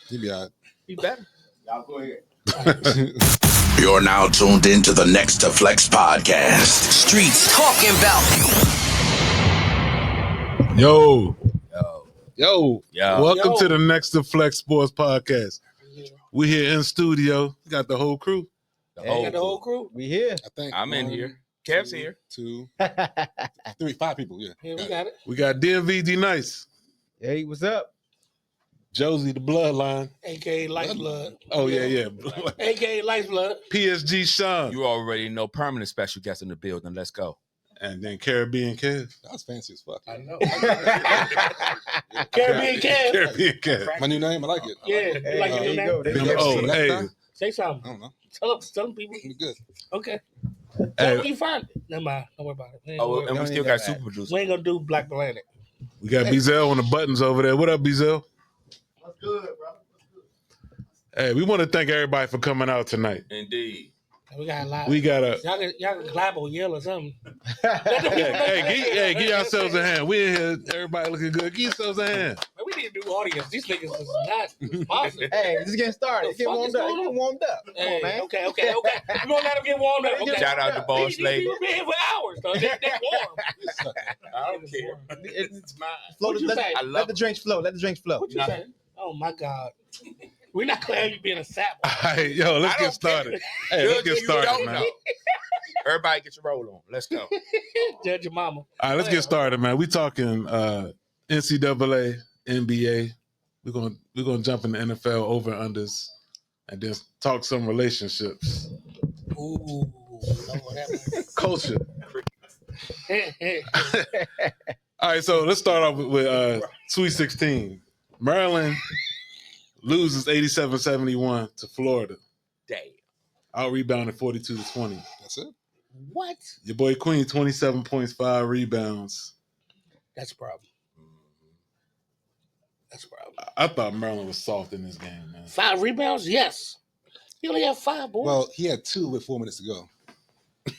He be all right. He better. Y'all go ahead. You're now tuned into the Next2Flex podcast. Streets talking about. Yo. Yo. Welcome to the Next2FlexSportz podcast. We here in studio. We got the whole crew. The whole crew. We here. I think I'm in here. Kev's here. 2, 3, 5 people. Yeah, We got it. We got DMV D Nice, Hey, what's up? Josie the Bloodline. AKA Lifeblood. Oh yeah. AKA Lifeblood. PSG Sean. You already know permanent special guest in the building. Let's go. And then Caribbean Kev. That was fancy as fuck. I know. Caribbean Kev. Caribbean Kev. My new name, I like it. Yeah, you like your new name? Oh, hey. Say I something. don't know. Tell them people. It'll be good. Okay. Hey, You find it. Never mind. Don't worry about it. We ain't Oh, gonna- and we still got super producer. we ain't gonna do Black Planet. we got Bezel on the buttons over there. What up, Bezel? What's good, bro? Hey, we want to thank everybody for coming out tonight. Indeed. We got a lot. We got a Y'all can clap or yell or something. give yourselves a hand. We in here, everybody looking good. Give yourselves a hand. Man, we need to do audience. These niggas is not positive. Hey, just getting started. The Get fuck warmed is up. going on? Get warmed up. Come Hey, on, man. okay. We're gonna let them get warmed up. Okay. Shout out to Boss These Lady. people been here for hours, though. They warm. I don't care. It's mine. What you say? I Let love the drinks flow. Let the drinks flow. What you say? Oh my God. We're not clear you being a sap. All right, yo, let's I get don't started. Hey, let's get started, man. Everybody get your roll on. Let's go. Judge your mama. All right, let's get started, man. We talking NCAA, NBA. We're gonna jump in the NFL over unders, and then talk some relationships, Ooh. culture. All right, so let's start off with Sweet 16. Maryland loses 87-71 to Florida. Damn. Out rebounded 42-20. That's it. What? Your boy Queen 27 points, 5 rebounds. That's a problem. That's a problem. I thought Maryland was soft in this game, man. 5 rebounds? Yes. He only had 5, boy. Well, he had 2 with 4 minutes to go.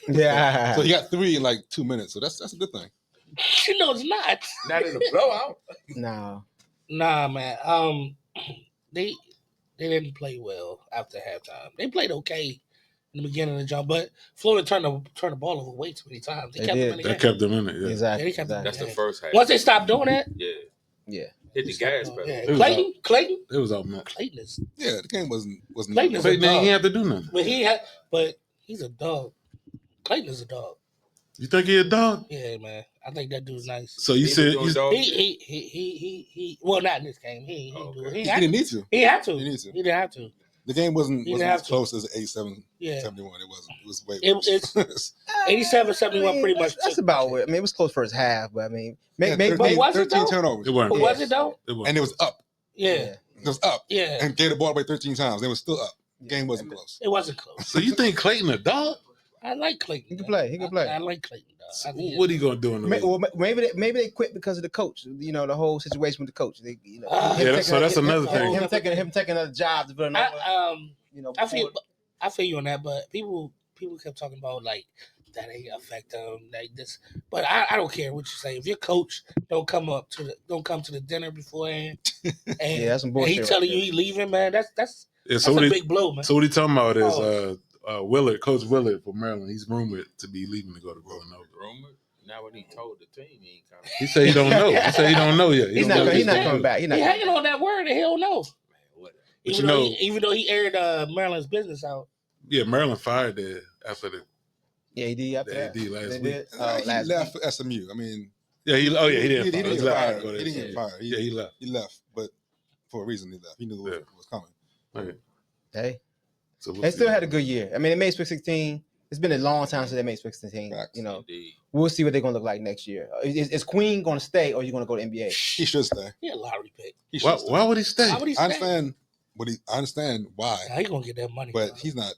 Yeah. So he got 3 in like 2 minutes. So that's a good thing. No, it's not. Not in a blowout. No. Nah, man. They didn't play well after halftime. They played okay in the beginning of the job, but Florida turned the ball over way too many times. They kept them did. in the That game. kept them in it, yeah. Exactly. Yeah, they kept them in That's the the game. first half. Once they stopped doing that, Yeah. Hit the gas pedal. yeah. It was Clayton, It was out, man. Clayton is, Yeah, the game wasn't. Clayton is Clayton a dog. ain't have to do nothing. but he's a dog. Clayton is a dog. You think he a dog? Yeah, man. I think that dude's nice. So you He said was doing dog shit. He well, not in this game. He He didn't need to. He had to. He needs to. He didn't have to. The game wasn't He didn't have as to. close as 87-71. Yeah. It wasn't. It was way It- worse. 87-71 pretty much. That's about it. I mean, it was close first half, but I mean, Yeah, maybe. 13, was it 13 though? turnovers. it weren't. But was it though? It weren't. And it was up. Yeah. It was up. Yeah. And gave the ball away 13 times. It was still up. The game wasn't close. It wasn't close. So you think Clayton a dog? I like Clayton. He can play. He can play. I like Clayton. So I think what are you gonna do in the league? Well, maybe they quit because of the coach. You know, the whole situation with the coach. They, you know, Yeah, that's another thing. Him taking another job to Villanova. You know, I feel you on that, but people kept talking about like that ain't affect them like this. But I don't care what you say. If your coach don't come to the dinner beforehand, and, Yeah, that's some and bullshit he right telling there. you he leaving, man, that's Yeah, a big blow, man. So what he talking about is Willard, Coach Willard for Maryland. He's rumored to be leaving to go to Villanova. Rumored? Now when he told the team, he ain't coming. He said he don't know. He said he don't know yet. He's don't know not. if He's not gonna coming do it. back. He hanging on that word, and he don't know. Man, whatever. But Even though he aired Maryland's business out. Yeah, Maryland fired there after the. Yeah, he did after Yeah, that. he did last They week. did. He last left week. for SMU. I mean, Yeah, he didn't. he fire. didn't He get left. fired. Go He ahead. didn't get fired. Yeah, he left. He left, but for a reason he left. He knew what was coming. Okay. Hey, So we'll they see. still had a good year. I mean, they made Sweet 16. It's been a long time since they made Six 16. Facts. You know, Indeed. we'll see what they're gonna look like next year. Is Queen gonna stay or are you gonna go to NBA? He should stay. He a lottery pick. He should stay. Why would he stay? Why would he I stay? understand why, Nah, he gonna get that money. but bro. he's not.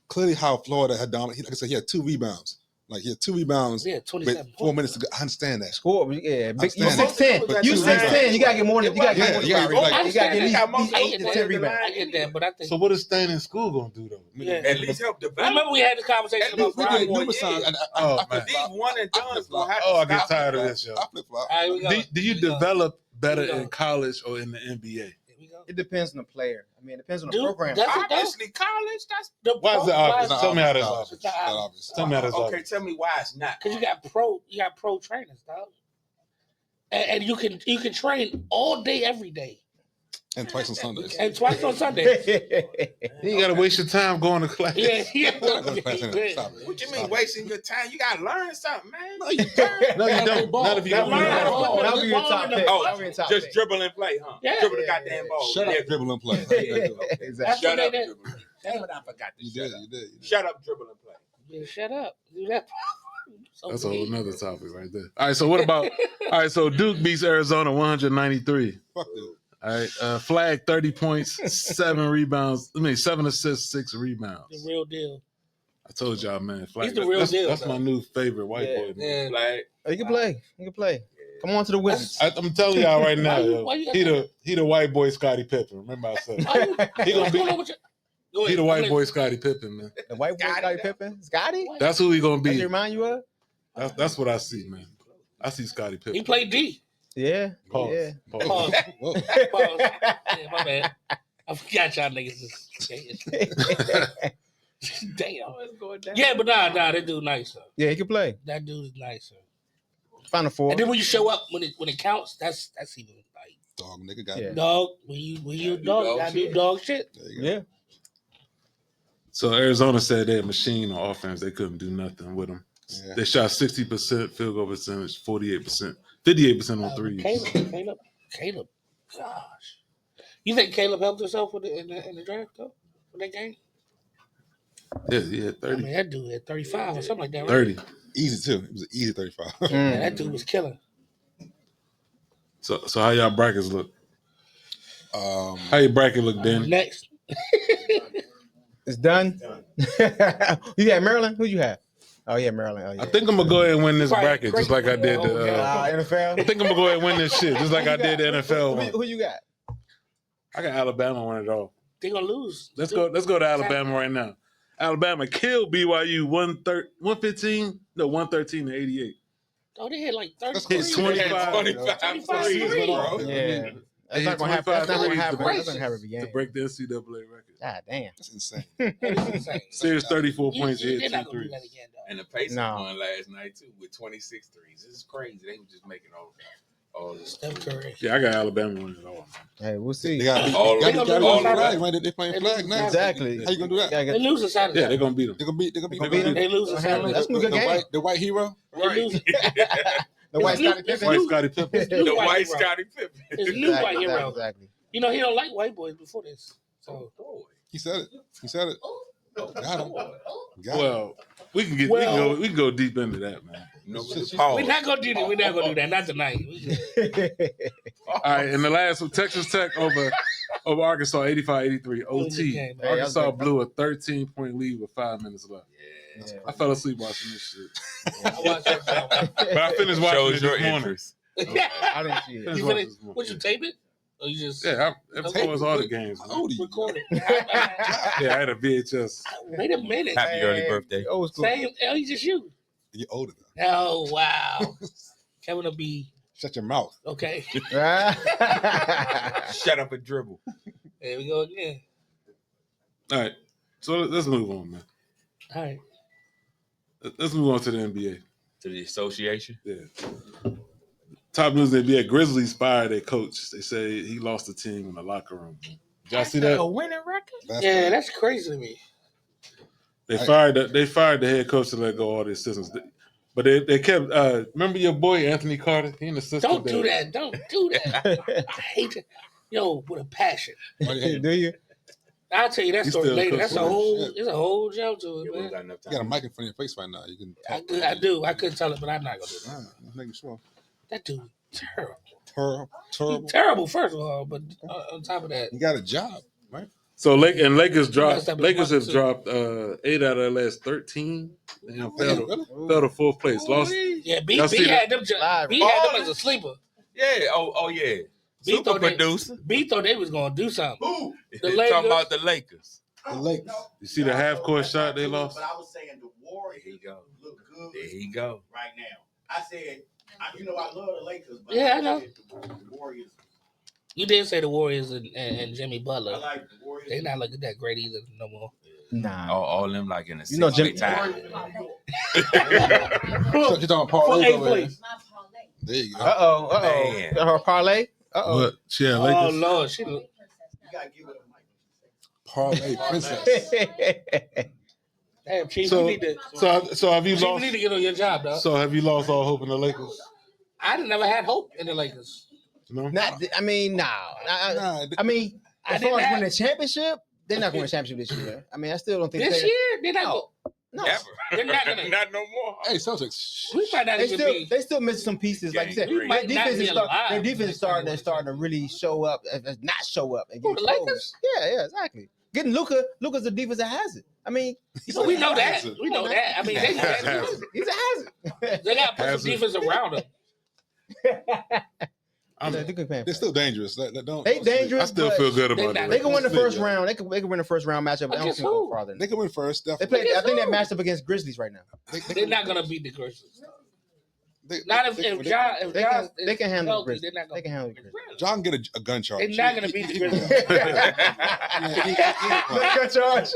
Clearly, how Florida had dominated. Like I said, he had 2 rebounds. Like he had 2 rebounds Yeah, with 27 4 points. minutes to go. I understand that. Score, yeah. Big, you Understand 6'10". that. You 6'10". You gotta get more than. You gotta Yeah, get more you gotta than be like- you gotta get I at least 8 to 10 rebounds. I get that, but I think. So what is staying in school gonna do though? Yeah. At least help develop. Remember we had this conversation At about least we We Right, did one numerous year. times. Oh, I man. These one and done's gonna have to Oh, I get stop tired of it. this, yo. I flip flop. All right, we go. Do you We go. develop better Here we go. in college or in the NBA? Here we go. It depends on the player. I mean, it depends on the Dude, program. that's- Obviously, college. That's The Why is it pro- obvious? It's not Tell me how that's obvious. obvious. It's not obvious. Tell me how that's okay. obvious. Tell me why it's not. Because you got pro trainers, dog. And you can train all day, every day, And twice on Sundays. and twice on Sunday. You gotta waste your time going to class. Yeah, yeah. Stop it. What you mean wasting your time? You gotta learn something, man. No, you No, you don't. Not if you Now don't. learn how to ball. put Now the we your ball top in the pick. ball. Now we your top Just pick. dribble and play, huh? Yeah. Dribble the Yeah, goddamn yeah. ball. Shut Yeah. up, dribble and play. Exactly. That's Shut what up, they did. dribble. Damn it, I forgot to You shut did, up. you did. Shut up, dribble and play. Yeah, shut up. Do that. So That's a big. whole nother topic right there. All right, so what about? All right, so Duke beats Arizona 193. Fuck dude. All right, Flag 30 points, 7 rebounds. 7 assists, 6 The rebounds. real deal. I told y'all, man. Flag, He's the real deal, That's though. my new favorite white Yeah. boy. Man. Yeah, like You can play. You can play. Come on to the Wizards. I'm telling y'all right now, Why you- yo, he the white boy Scottie Pippen. Remember I said Why you- He gonna what's be- going on with you? Go he ahead. the white I'm boy Scottie Pippen, man. The white boy, Scottie Pippen. Scotty? That's who he gonna Does he be. remind you of? That's what I see, man. I see Scottie Pippen. He played D. Yeah. Pause. Yeah. Pause. Pause. Whoa. Pause. Yeah, my bad. I forgot y'all niggas. Damn. Yeah, but nah, that dude nice, sir. Yeah, he can play. That dude is nice, sir. Final four. And then when you show up, when it counts, that's even like Dog nigga got Yeah. it. dog. When you dog, dog gotta do shit. dog shit. There you go. Yeah. So Arizona said they're a machine on offense. They couldn't do nothing with them. Yeah. They shot 60% field goal percentage, 48%, 58% on threes. Caleb. Gosh, you think Caleb helped himself with in the draft though? For that game? Yeah, he had I 30. mean, that dude had 35 or something like that. Right? 30. Easy too. It was an easy 35. Yeah, Mm. that dude was killing. So how y'all brackets look? Um, How your bracket look, Danny? Next, It's done. You got Maryland? Who you have? Oh yeah, Maryland. Oh yeah. I think I'm gonna go ahead and win this Right, bracket just like I did the. NFL. I think I'm gonna go ahead and win this shit just like I did the NFL one. Who you got? I got Alabama win it all. they gonna lose. Let's go to Alabama right now. Alabama killed BYU 113 to 88. Oh, they had like 30. Let's Hit 25. 25 threes, threes, bro. bro. Yeah. They That's not hit gonna happen. That's not 25 gonna threes happen. to That's not gonna happen to again. break the NCAA record. God damn. that's insane. That is insane. Series 34 points, he They're hit not 2 gonna do threes. that again, though. And the Pacers No. won last night too with 26 threes. This is crazy. They were just making all this stuff. Steph Curry. Yeah, I got Alabama winning it all. Hey, we'll see. They got All to of be them. All of flag, them. right? They playing flag next. Exactly. How you gonna do that? Gotta They get- lose a Saturday. Yeah, they're gonna beat them. They're gonna beat. They're gonna beat. They gonna beat They lose a That's Saturday. gonna be a good game. The white hero. They lose. The white It's Scottie new- Pippen. White Scottie Pippen. It's new The white white hero. Scottie Pippen. It's new white hero. Exactly. You know, he don't like white boys before this. So He said it. He said it. Got him. Got him. Well, we can go deep into that, man. No, we're not gonna do that. We're not gonna do that. Not tonight. All right, and the last one, Texas Tech over Arkansas, 85-83. OT. game, man. Arkansas Hey, blew a 13-point lead with 5 minutes left. Yeah. I fell asleep watching this shit. I watched that film. But I finished watching it Shows your this morning. interest. I didn't see it. Finished You watching finished, this morning. would you tape it? Or you just Yeah, I was all the games. How Man. old are you? record it? Yeah, I had a VHS. Wait a minute. Happy early birthday. Old school. Same. Oh, you just you. You're older now. Oh wow. Kevin will be Shut your mouth. okay. Shut up and dribble. There we go again. All right, so let's move on, man. All right. Let's move on to the NBA. To the association. Yeah. Top news in the NBA, Grizzlies fired their coach. They say he lost the team in the locker room. Did y'all see that? A winning record? Yeah, that's crazy to me. They fired the head coach to let go all the assistants. But they kept remember your boy Anthony Carter? He an assistant. Don't do there. that. Don't do that. I hate it. Yo, with a passion. Why you hate him? Do you? I'll tell you that He's story still later. That's a coaching. whole. Shit. It's a whole jump to Yeah, it, we don't man. got enough You got a time. mic in front of your face right now. You can talk. I do. I couldn't tell it, but I'm not gonna do that. I'm making sure. That dude terrible. Terrible. He's terrible, first of all, but on top of that, You got a job, right? So Lakers He dropped. messed up his Lakers money, have too. dropped 8 out of their last 13. Damn, Damn, really? fell to fourth place. Lost. yeah, B Y'all see had them. Live. B had them as a sleeper. Yeah. Oh yeah. B Super thought they- producer. B thought they was gonna do something. Who? The Lakers. Talking about the Lakers. The Lakers. You see the half court shot they lost? But I was saying the Warriors There you go. look good There you go. right now. I said, I love the Lakers, but Yeah, I know. said the Warriors. You did say the Warriors and Jimmy I Butler. like the Warriors. They not looking that great either no more. Nah. All them like in a You know, six-way Jimmy- tie. So you're talking For parlays eighth over there. place. There you go. Man. Her parlay. What? She had Oh Lakers. Lord, she. You gotta give it a mic. Parlay princess. Damn, Chief, So, you need to. so have you Chief, you lost? need to get on your job, dog. So have you lost all hope in the Lakers? I never had hope in the Lakers. No. Not. I mean, no. Nah, I mean, I as didn't far as have- winning a championship, they're not going to win a championship this year. I mean, I still don't think This they. year, they're not. No. No. Never. They're not gonna- Not no more. hey, Celtics. We might not even be. They still missing some pieces, like you said. We Their might not defense be is alive. their defense is starting to really show up, not show up and get Who, the Lakers? exposed. Yeah, exactly. Getting Luka's the defense that has it. I mean, So we know that. We know that. I mean, they he's a hazard. they got to put Hazard. some defense around him. They're still dangerous. Don't. They dangerous. I still but feel good They about not- it. They can win the first Yeah. round. They can win the first round matchup. I don't Against think go who? farther. They can win first. They Definitely. played. I think Against that who? matched up against Grizzlies right now. They're not gonna beat the Grizzlies. They Not if John. If They John can. They can handle the healthy, Grizzlies. they're not gonna. They can handle the Grizzlies. John get a gun charge. They're not gonna beat the Grizzlies. Good charge.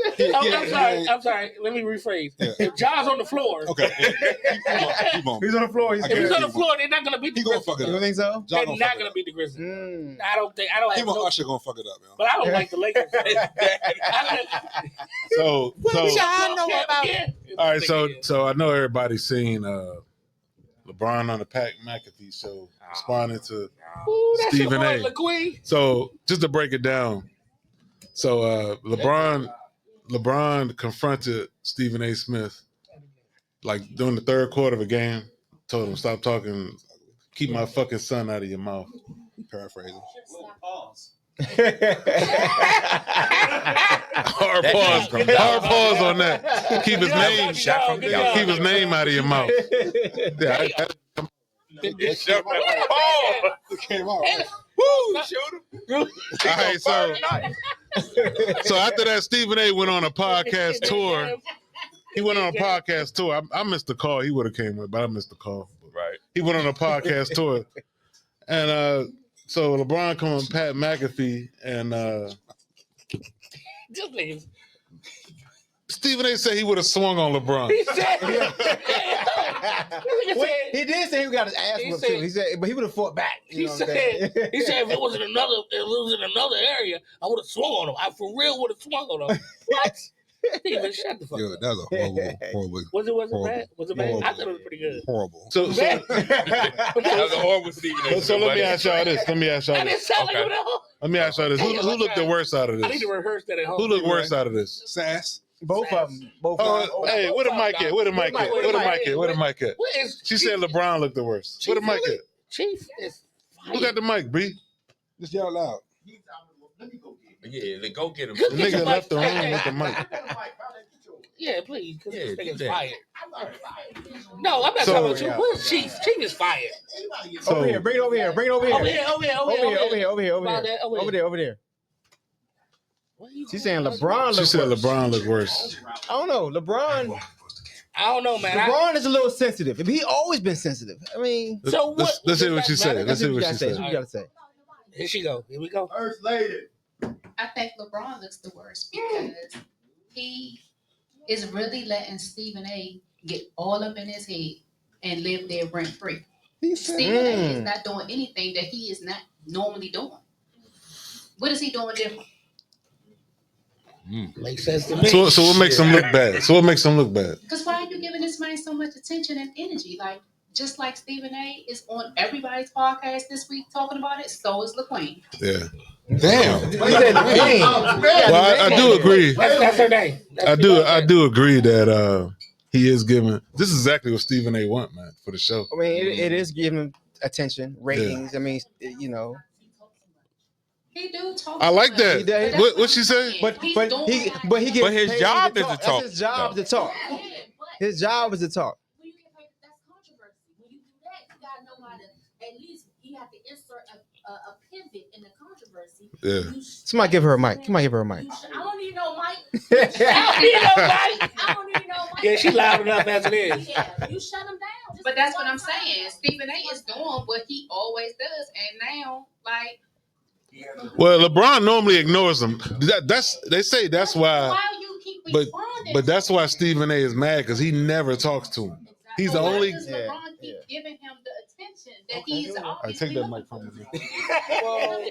I'm sorry. Let me rephrase. Yeah. If John's on the floor, Okay. Keep on. He's on the floor. He's I if he's guarantee on the you. floor, they're not gonna beat the He gonna Grizzlies. fuck it You up. think so? John They're gonna not fuck it gonna up. beat the Grizzlies. Mm. I don't have Him or no, Usher gonna fuck it up, man. but I don't like the Lakers. So Yeah. all right. So I know everybody's seen LeBron on the Pat McAfee show responding to. Ooh, that's Stephen your A. boy, LaQueen. So just to break it down, so LeBron confronted Stephen A. Smith like during the third quarter of a game, told him stop talking, keep my fucking son out of your mouth. Paraphrasing. Hard pause on that. Keep his name, Shot from Good the job. keep his name out of your mouth. Yeah, It came out. Right? Woo! Shoot him. all right, so after that, Stephen A. went on a podcast tour. He went on a podcast tour. I missed the call. He would have came with, but I missed the call. Right. He went on a podcast tour, and so LeBron come on Pat McAfee, and Just niggas. Stephen A. said he would have swung on LeBron. He said, Well, he did say he got his ass He whipped said- too. He said, but he would have fought back. You he know what I'm said, saying? he said if it was in another area, I would have swung on him. I for real would have swung on him. What? Nigga, shut the fuck Yo, up. that was a horrible. Was it horrible. bad? Was it bad? I thought it was pretty good. Horrible. So Bad? That was a horrible Stephen A. so let me ask y'all this. I didn't sound like Okay. that. Let me ask y'all this. Who looked the worst out of I need this? to rehearse that at home. Who looked worse out of this? Sass. Both of them. Both Oh, of them. hey, where the mic at? Where the mic at? Where the mic at? Where the mic at? What is She said LeBron looked the worst. Where the mic at? Chief is Who got the mic, B? Just yell loud. Let me go get it. Yeah, then go get him. The nigga left the room with the mic. Yeah, please, because Yeah, this do nigga's that. fired. No, I'm not So- talking about you. Where's Chief? Chief is fired. So- Over here, bring it over here, bring it over here. Over here, over here, over Over here, here, over here, over here, over About here. that, over Over here. there, over there. What you She's saying doing? LeBron She looks said worse. LeBron looked worse. I don't know. LeBron I don't know, man. LeBron is a little sensitive. He always been sensitive. I mean, So what- Let's hear what she does that said. matter? Let's hear what what you she gotta say. said. What you gotta say? Here she go. Here we go. First lady. I think LeBron looks the worst because he is really letting Stephen A. get all up in his head and live there rent free. Stephen A. is not doing anything that he is not normally doing. What is he doing different? Makes sense to me. So what makes him look bad? So what makes him look bad? Because why are you giving this man so much attention and energy? Like, just like Stephen A. is on everybody's podcast this week talking about it, so is LaQueen. Yeah. Damn. He said the name. Well, I do agree. That's her name. I do agree that he is giving. This is exactly what Stephen A. want, man, for the show. I mean, it is giving attention, ratings. I mean, you know. He do talk. I like too much. that. He What she say? But He's but doing he that. but he gets But his paid job to is to talk. talk, That's his job though. to talk. His job is to talk. When you get paid, that's controversy. When you do that, you gotta know how to at least you have to insert a pivot in the controversy. Yeah. Somebody give her a mic. Somebody give her a mic. I don't need no mic. I don't need no mic. Yeah, she loud enough as it is. Yeah, you shut him down. Just But that's what one I'm time. saying. Stephen A. is doing what he always does, and now like. Well, LeBron normally ignores them. They say that's why. Why you keep But responding? but that's why Stephen A. is mad because he never talks to him. He's the But why only. does LeBron keep giving him the attention that he's I always take that been mic looking from him. Well,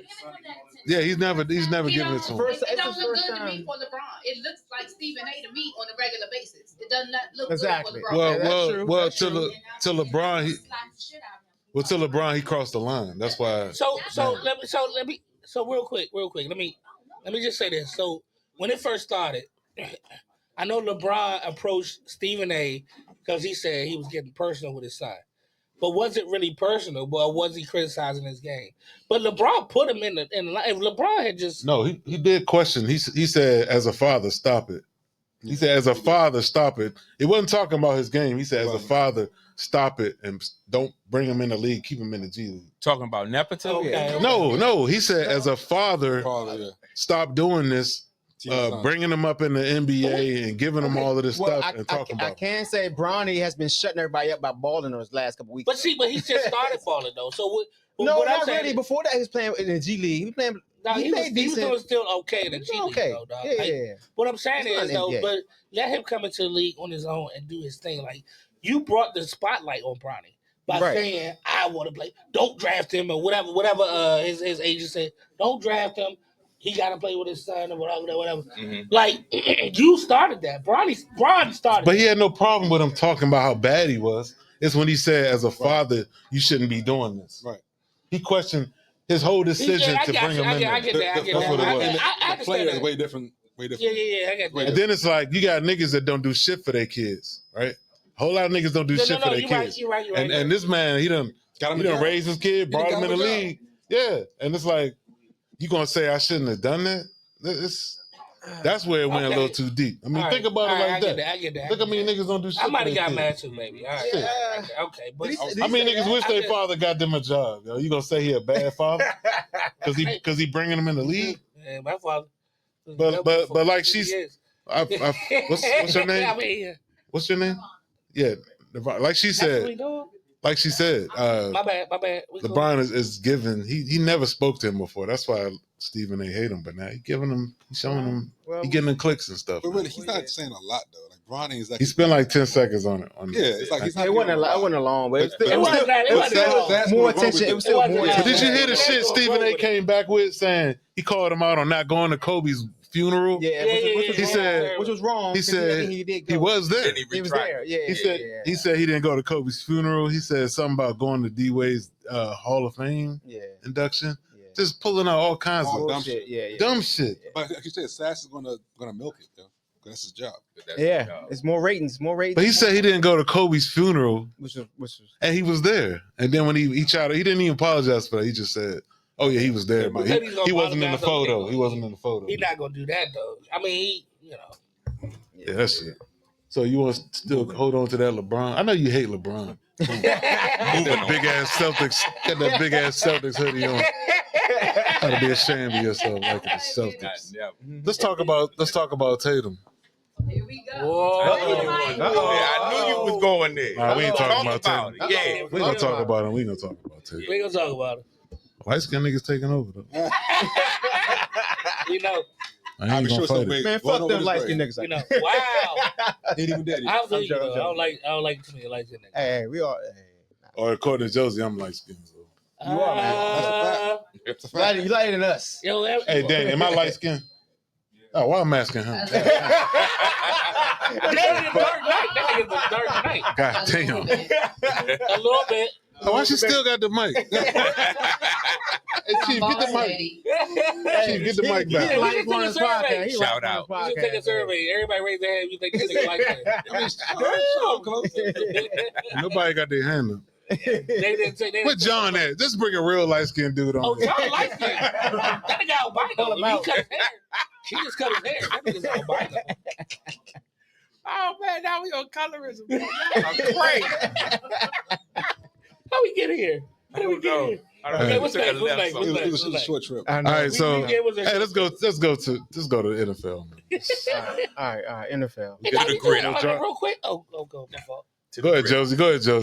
Yeah, he's never giving it to him. It don't look good to me for LeBron. It looks like Stephen A. to me on a regular basis. It does not look Exactly. good for LeBron. Well, to LeBron, to LeBron, he crossed the line. That's why. So real quick. Let me just say this. So when it first started, I know LeBron approached Stephen A. because he said he was getting personal with his son. But was it really personal? Or was he criticizing his game? But LeBron put him in the line. If LeBron had just he did question. He said, as a father, stop it. He said, as a father, stop it. It wasn't talking about his game. He said, as a father, stop it and don't bring him in the league. Keep him in the G League. Talking about nepotism? Okay. No. He said, as a father, stop doing this. Bringing them up in the NBA and giving them all of this stuff and talking about. I can say Bronny has been shutting everybody up by balling those last couple weeks. But he just started balling though. So no, what I'm not saying really. Before that, he was playing in the G League. He was playing. He was doing still okay in the G League though, dog. Yeah, like, yeah. What I'm saying He's is not though, NBA. but let him come into the league on his own and do his thing. Like you brought the spotlight on Bronny by saying I want to play. Don't draft him or whatever. His agent said. Don't draft him. He got to play with his son or whatever. Mm-hmm. Like you started that. Bron started. But he had no problem with him talking about how bad he was. It's when he said, as a father, you shouldn't be doing this. Right. He questioned his whole decision to bring him in there. I get that. The player is way different. Yeah. I get that. And then it's like you got niggas that don't do shit for their kids, right? A whole lot of niggas don't do shit for their kids. You're right. And this man, he done raised his kid, brought him in the league. Yeah. And it's like, you gonna say I shouldn't have done that? That's where it went a little too deep. I mean, think about it like that. I get that. Look how many niggas don't do shit. I might have for got their mad kids. too, maybe. All right. Okay. But I mean, niggas wish their father got them a job. Yo, you gonna say he a bad father because he bringing them in the league? Yeah, my father. But like she's, what's your name? I mean, What's your name? Yeah, like she said. Like she said, my bad. LeBron is giving. He never spoke to him before. That's why Stephen A. hate him. But now he's showing him, he getting them clicks and stuff. But really, he's not saying a lot though. Like Bronny is like he spent like 10 seconds on it. It's like he's not. It wasn't long, but it was more attention. It was still more. But did you hear the shit Stephen A. came back with saying he called him out on not going to Kobe's funeral? Which was wrong. He said he was there. He was there. Yeah. He said he didn't go to Kobe's funeral. He said something about going to D-Wade's Hall of Fame induction. Just pulling out all kinds of dumb shit. Dumb shit. But like you said, Sass is gonna milk it, yo. That's his job. It's more ratings. But he said he didn't go to Kobe's funeral, which was, and he was there. And then when he tried, he didn't even apologize for that. He just said, "Oh yeah, he was there, but he wasn't in the photo. He wasn't in the photo. He's not gonna do that though. I mean, Yeah, that's it. So you want to still hold on to that LeBron? I know you hate LeBron. That big ass Celtics, got that big ass Celtics hoodie on. Gotta be ashamed of yourself, like the Celtics. Let's talk about Tatum. Here we go. I knew you was going there. Nah, we ain't talking about Tatum. Yeah, we gonna talk about him. We gonna talk about Tatum. we ain't gonna talk about it. Light skinned niggas taking over though. I ain't gonna fight it. Man, fuck them light skinned niggas. Wow. Ain't even dead. I don't like too many light skinned niggas. Hey, we all. Or according to Josie, I'm light skinned. So. You are, man. That's a fact. You lighter than us. Yo, hey, Danny, am I light skinned? Oh, why am I asking him? That nigga's a dark night. God damn. A little bit. Oh, why she still got the mic? Chief, get the mic. Chief, get the mic back. We should take a survey. Shout out. We should take a survey. Everybody raise their hand. You think this nigga like that? Nobody got their hand up. They didn't say. Where John at? Just bring a real light skinned dude on. Oh, John likes that. That nigga albino. He cut his hair. He just cut his hair. That nigga's albino. Oh man, now we on colorism. Great. How we get here? How did we get here? Okay, what's next? What's next? What's It next? was just a short trip. All right, so Hey, let's go to the NFL. All right, NFL. Hey, did you hear about that real quick? Oh, go. My fault. Go ahead, Josie.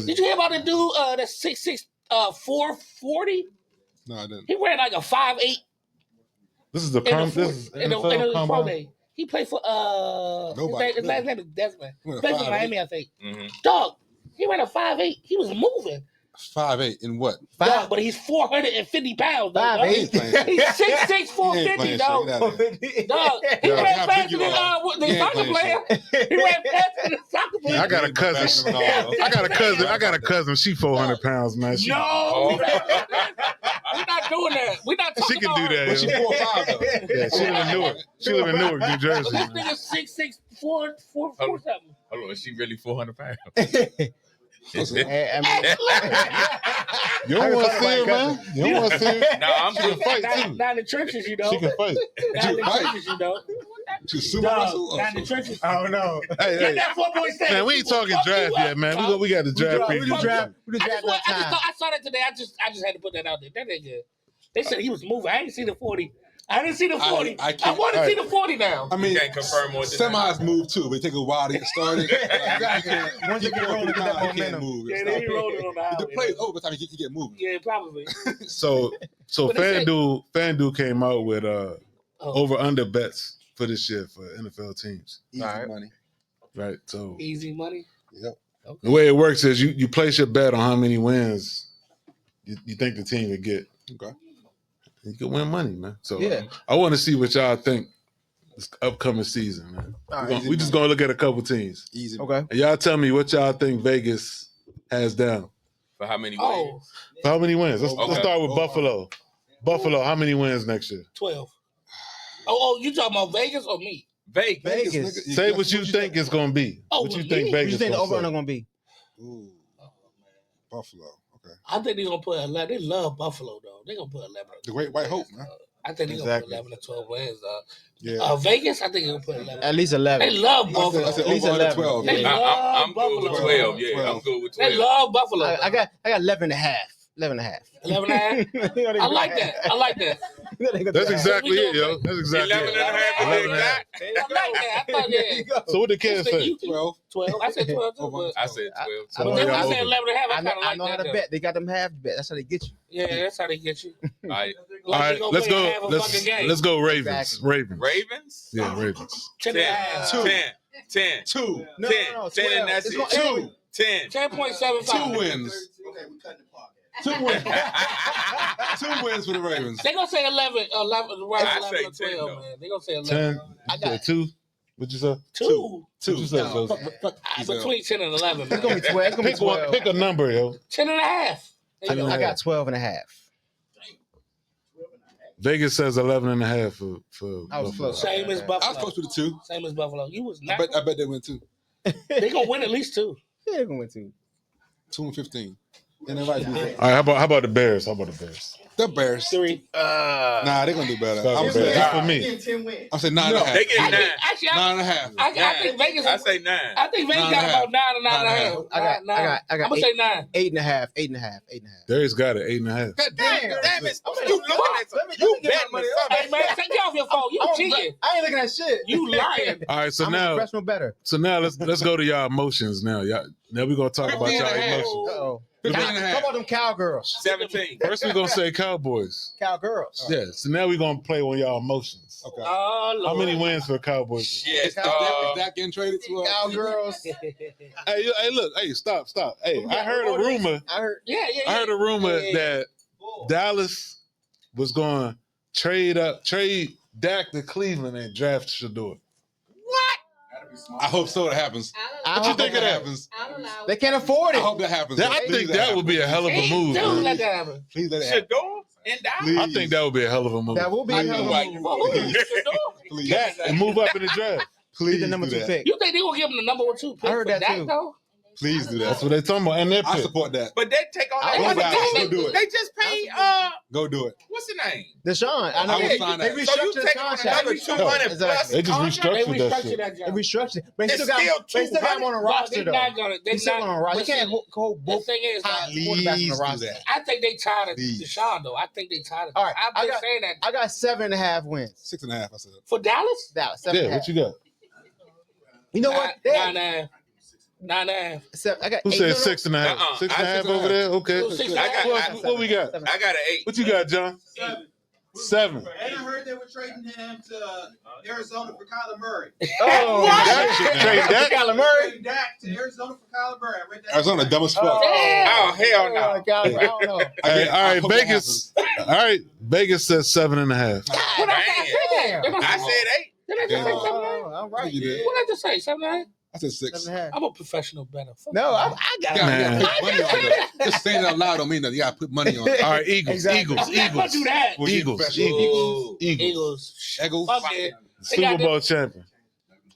Did you hear about the dude that's 6'6", 440? No, I didn't. He ran like a 5'8". This is the in the NFL pro combine? day. He played for Nobody. his last name is Desmond. He went a Played for 5'8". Miami, I think. Mm-hmm. Dog, he ran a 5'8". He was moving. 5'8" in what? Dog, but he's 450 pounds. Dog. 5'8". He's 6'6", 450, dog. Dog, he ran faster than the soccer player. He ran faster than the soccer player. I got a cousin. She 400 pounds, man. No, we're not doing that. We're not talking She can about do that. But she 4'5" though. Yeah, she live in Newark. She live in Newark, New Jersey. This Man. nigga's 6'6", 4 something. Hold on, is she really 400 pounds? I mean, You don't want to see her, man. You don't want to see her. No, I'm She can good. fight too. Not in the trenches, you know. She can fight. Not in the trenches, you know. She's super Dog, muscle. not in the trenches. I don't know. Hey, Get that 4.7. man, we ain't talking draft yet, man. We got the draft We preview. just draft I time. saw that today. I just had to put that out there. That ain't good. They said he was moving. I didn't see the 40. I didn't see the 40. I I can't- want to see the 40 now. I mean, You can't confirm or deny. semis move too, but it take a while to get started. Exactly. Once you get rolling, get that he can't momentum. move. Yeah, they be rolling on the The highway. play is over by the time he get moving. Yeah, probably. So But they say- FanDuel came out with Oh. over under bets for this year for NFL teams. Easy All right. money. Right. So Easy money. Yep. Okay. the way it works is you place your bet on how many wins you think the team would get. Okay. You can win money, man. So Yeah. I want to see what y'all think this upcoming season, man. All We just gonna look at a couple teams. Easy. Okay. And y'all tell me what y'all think Vegas has down. For how many Oh, wins? For how many wins? Let's Okay. start with Buffalo. Buffalo, how many wins next year? 12. Oh, you talking about Vegas or me? Vegas. Vegas. nigga. Say what you think it's gonna be. Oh, what you with think me? What Vegas you think the gonna over under say. gonna be? Ooh. Buffalo. Okay. I think they're going to put 11. They love Buffalo, though. They're going to put 11. The Great White Hope, man. I think they're Exactly. going to put 11 to 12 wins, though. Yeah. Vegas, I think they're going to put 11. At least They 11. love I Buffalo. said At least over under 11. 12. They Yeah. love I'm good with Buffalo. 12. Yeah, I'm good with 12. They love Buffalo. I got 11 and a half. 11 and a half. 11 and a half. I like that. I like that. That's exactly it, yo. That's exactly 11 and a it. half. 11 and a half. I like that. I thought, yeah. So what the kids say? 12. 12. I said 12 too. But I said 12. I but know then when y'all I said over. 11 and a half, I I kind of know like how that. to bet. They got them half bet. That's how they get you. Yeah, that's how they get you. All right. All right, they let's play go. half a fucking game. Let's go Ravens. Exactly. Ravens. Ravens? Yeah, Ravens. 10 and a half. 10. 2. No, 10. no, 10 and that's It's it. gonna- 2. 10. 10.75. 2 wins. Okay, we cut the podcast. 2 wins. 2 wins for the Ravens. They gonna say 11, right, I 11 say or 12, 10 though. man. They gonna say 11. 10. I got 2. What you say? 2. What you say, Josie? Between 10 and 11, It's man. gonna be 12. It's gonna be Pick one. 12. Pick a number, yo. 10 and a half. There you go. I got 12 and a half. Vegas says 11 and a half for I was Buffalo. close. Same as I was Buffalo. supposed to the 2. Same as Buffalo. You was not. I bet they win 2. They gonna win at least 2. Yeah, they're gonna win 2. 2 and 15. And then right. All right, how about the Bears? How about the Bears? The Bears. 3. Nah, they're gonna do better. Stop I'm the Bears. saying, Just for Give me. him 10 wins. I'm saying 9 and a half. They get 9. Actually, 9 and a half. I think Vegas. I say 9. I think Vegas 9 got and a about 9 and 9 and a half. I got I'm gonna say 9. 8 and a half. 8 and a half. 8 and a half. Darius got it, 8 and a half. God Damn it. You looking at something. You You bet betting money. or Hey man, take it off your phone. You cheating. I ain't looking at shit. You lying. All right, so I'm a now professional better. let's go to y'all emotions now. Now we're gonna talk about 15 y'all and a half. emotions. Uh-oh. 15 and a half. Come on, them cowgirls. 17. First we're gonna say Cowboys. Cowgirls. Yeah, so now we're gonna play on y'all emotions. Okay. Oh Lord. How many wins for Cowboys? Shit. Is that getting traded to Cowgirls. Hey, look, hey, stop. Hey, I heard a rumor. I heard. Yeah. I heard a rumor Yeah. that Dallas was going to trade Dak to Cleveland and draft Shador. I hope so. That happens. I What you hope think that that happens? They can't afford I it. hope that happens. I think that would be a hell of a move. Don't Man. let that happen. Please let it happen. Shador? in Dallas. Please. I think that would be a hell of a move. That will be a hell of a move. Please. That and move up in the draft. Please the number do 2 that. pick. You think they gonna give him the number 1, 2 pick? I heard for that too. Though? Please do that. That's what they talking about. And their I pick. support that. But they take on I that. want that. Go do it. They just paid Go do it. what's the name? Deshaun, I know I will they sign that. restructured his contract. Another 200 Exactly. plus They just contract? They restructured that restructured shit. that They job. restructured it, but It's they still got him on a roster They're though. not gonna. He's still on a roster. He can't hold The both thing is, hot like, quarterbacks on the Please roster. do that. I think they tired of Please. Deshaun though. I think they tired of. All right, I've been saying that I got 7.5 wins. 6.5. I said. for Dallas. Dallas, Yeah, 7.5. what you got? You know what? They had- 9.5. 9.5. I got Who 8. said No, 6.5? Uh-uh. 6.5 over there? Okay. It was 6.5. What we got? I got an 8. What you got, John? 7. And I heard they were trading him to Arizona for Kyler Murray. Oh, Trade that? Kyler Murray. Trading Dak to Arizona for Kyler Murray. I read that. Arizona dumb as fuck. Oh, hell no. I don't know. Hey, all right, hope that Vegas. All right, Vegas says 7.5. What I said? I said 8. Did I just say 7.5? Oh, all right. You did. What did I just say? 7.5? I said 6. 7.5. I'm a professional bettor. Fuck No, that. I got You it. gotta put money on it. Just saying it out loud don't mean that. You gotta put money on it. All right, Eagles. Exactly. Eagles. I'm not gonna do Eagles. that. Well, you Eagles. professional. Eagles. Eagles. Eagles. Fuck it. Super Bowl champion.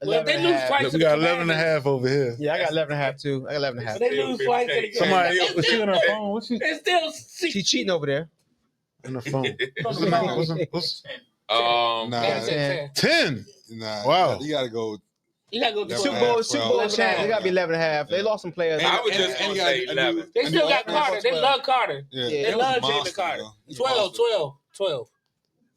Well, if they lose 11.5. flights to We the got Commanders, 11.5 over here. Yeah, I got 11.5 too. I got if 11.5. they lose flights to the Somebody, Commanders, was she on her phone? What's she it's still six. She cheating over there. on her phone? What's the number? What's Um, Nah, That's it. 10? nah. Wow. You gotta go. You gotta go to Super 11.5, Bowl, Super Bowl 12. champ. They got to be 11.5. They lost some players. I was And- just and gonna you say gotta- 11. They still got And Carter. They love Carter. Yeah, They They was love monster, Jalen Carter. though. 12.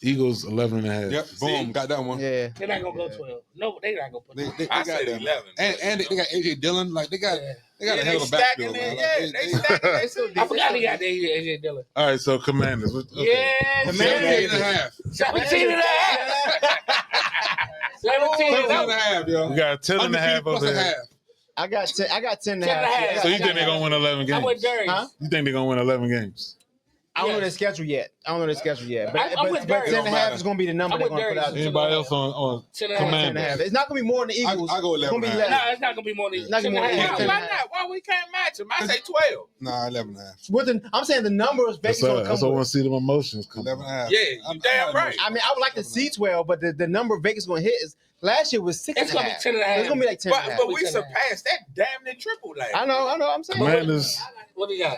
Eagles 11.5. Yep, boom, got that one. Yeah. They're not gonna go 12. No, they're not gonna put They, that. they, they I got said that. 11. And they got AJ Dillon. Like they got Yeah. a hell they of a stacking backfield, it. man. Yeah, Like, they stacking it. Still I forgot he got the AJ Dillon. All right, so Commanders. Okay. Yeah, 17.5. 17 and a half. 17 and a half. yo. We got 10.5 plus over a here. half. I got 10. I got 10.5. 10.5. So you think they're going to win 11 I went games? Darius. Huh? You think they're going to win 11 games? I don't know their schedule yet. But I'm with but Darius. 10.5 is going to be the number I'm they're with going to put out. Darius. Anybody else on 10 and a half. Commanders? 10.5. It's not going to be more than the Eagles. I go It's gonna be 11.5. less. No, it's not gonna be more than Not 10 gonna and be a more half. than Why not? Why we can't match them? I say 12. Nah, 11.5. With I'm saying the numbers That's Vegas going all. to That's come all I want with. to see them emotions come. 11.5. Yeah, you damn right. I mean, I would like to see 12, but the number Vegas going to hit is last year was 6.5. It's gonna be 10 and a half. It's going to be like 10.5. But we 10 and a half. surpassed that damn near triple last. I know. I'm saying Commanders. What do you got?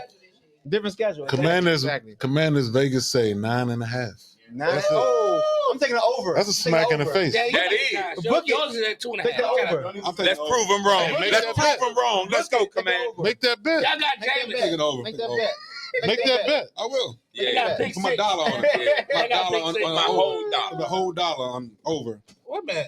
different schedule. Commanders. Exactly. Commanders. Vegas say 9.5. Nice. Oh, I'm taking the over. That's a smack in the face. Yeah, you That got is. guys. Book it. Yours is at 2.5. Take the over. I'm taking Let's over. prove them wrong. Make Let's that prove bet. them wrong. Let's go, Command. Make that bet. Y'all got Make that James. bet. Taking over. Make Taking that over. bet. Make that bet. I will. They got big Put my six. dollar on it. Yeah. My They got dollar big on six. the My whole dollar. The whole dollar on over. What man?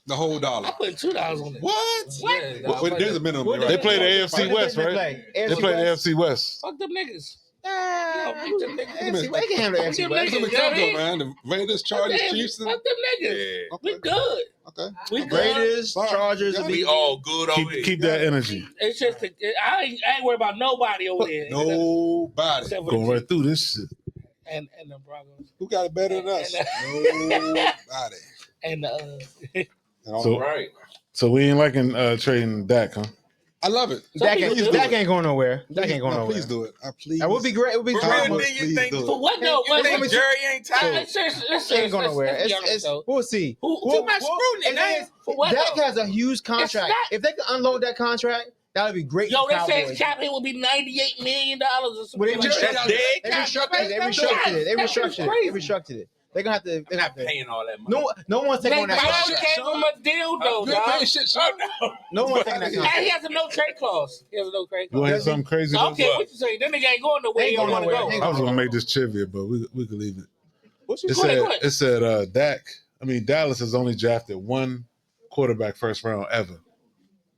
The whole dollar. I put $2 on it. What? Yeah, Well, nah, there's a minimum. What right? They play the AFC What West, division right? they They play the AFC West. Fuck them niggas. Yeah, beat them niggas. AFC, they can handle the AFC Them West. niggas. Some of You know what I them, mean? man. The Raiders, Chargers, Chiefs, and Fuck them niggas. Yeah. We good. okay. We good. Raiders, Sorry. Chargers, Yeah, We all good over here. Keep that energy. It's just I ain't worried about nobody over there. Nobody. Except for Going the right through this shit. and the Broncos Who got it better than us? And, Nobody. and And all So- Right. So we ain't liking trading Dak, huh? I love it. Dak Please do ain't going nowhere. Dak ain't going No, nowhere. please do it. Please. That would be great. It would be For great. real, Please nigga, you think do it. for what though? you think Let's- Jerry ain't tired? let's It ain't going nowhere. be honest, though. We'll see. Who- Too much scrutiny, and man. then For what Dak though? has a huge contract. not- If they could unload that contract, that would be great. Yo, for they say Cowboys. his cap hit will be $98 million or Well, something. they like that. That's dead. They restructured it. They restructured it. They That's restructured it. crazy. They restructured it. They're gonna have to. They're not paying all that money. No one's taking on that They contract. gave him a deal though, You ain't paying dog. shit, son. No one's taking that And contract. he has a no trade clause. He has a no trade You want to hear clause. something crazy? I don't care what you say. That nigga ain't going nowhere. Ain't He don't going want to nowhere. go. I was gonna make this trivia, but we could leave it. What's your It Go ahead, said go ahead. it said Dallas has only drafted one quarterback first round ever.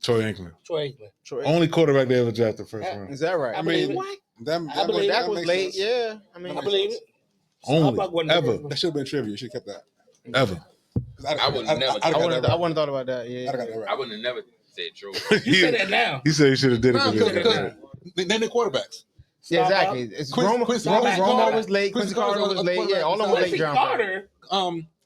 Troy Aikman. Troy Aikman. Troy? Only quarterback they ever drafted first round. Is that right? I believe it. That believe Dak was makes late. sense. Yeah. I mean, I believe it. Only Buck wasn't ever. the That should have been trivia. You should have kept that. Ever. I would never. I wouldn't have thought about that. Yeah. I'd have got that I right. wouldn't have never said Troy. You said that now. He said he should have did it No, because because then the quarterbacks. Yeah, exactly. It's Romo was late. Quincy Carter was late. Yeah, all of them were late Quincy round. Carter.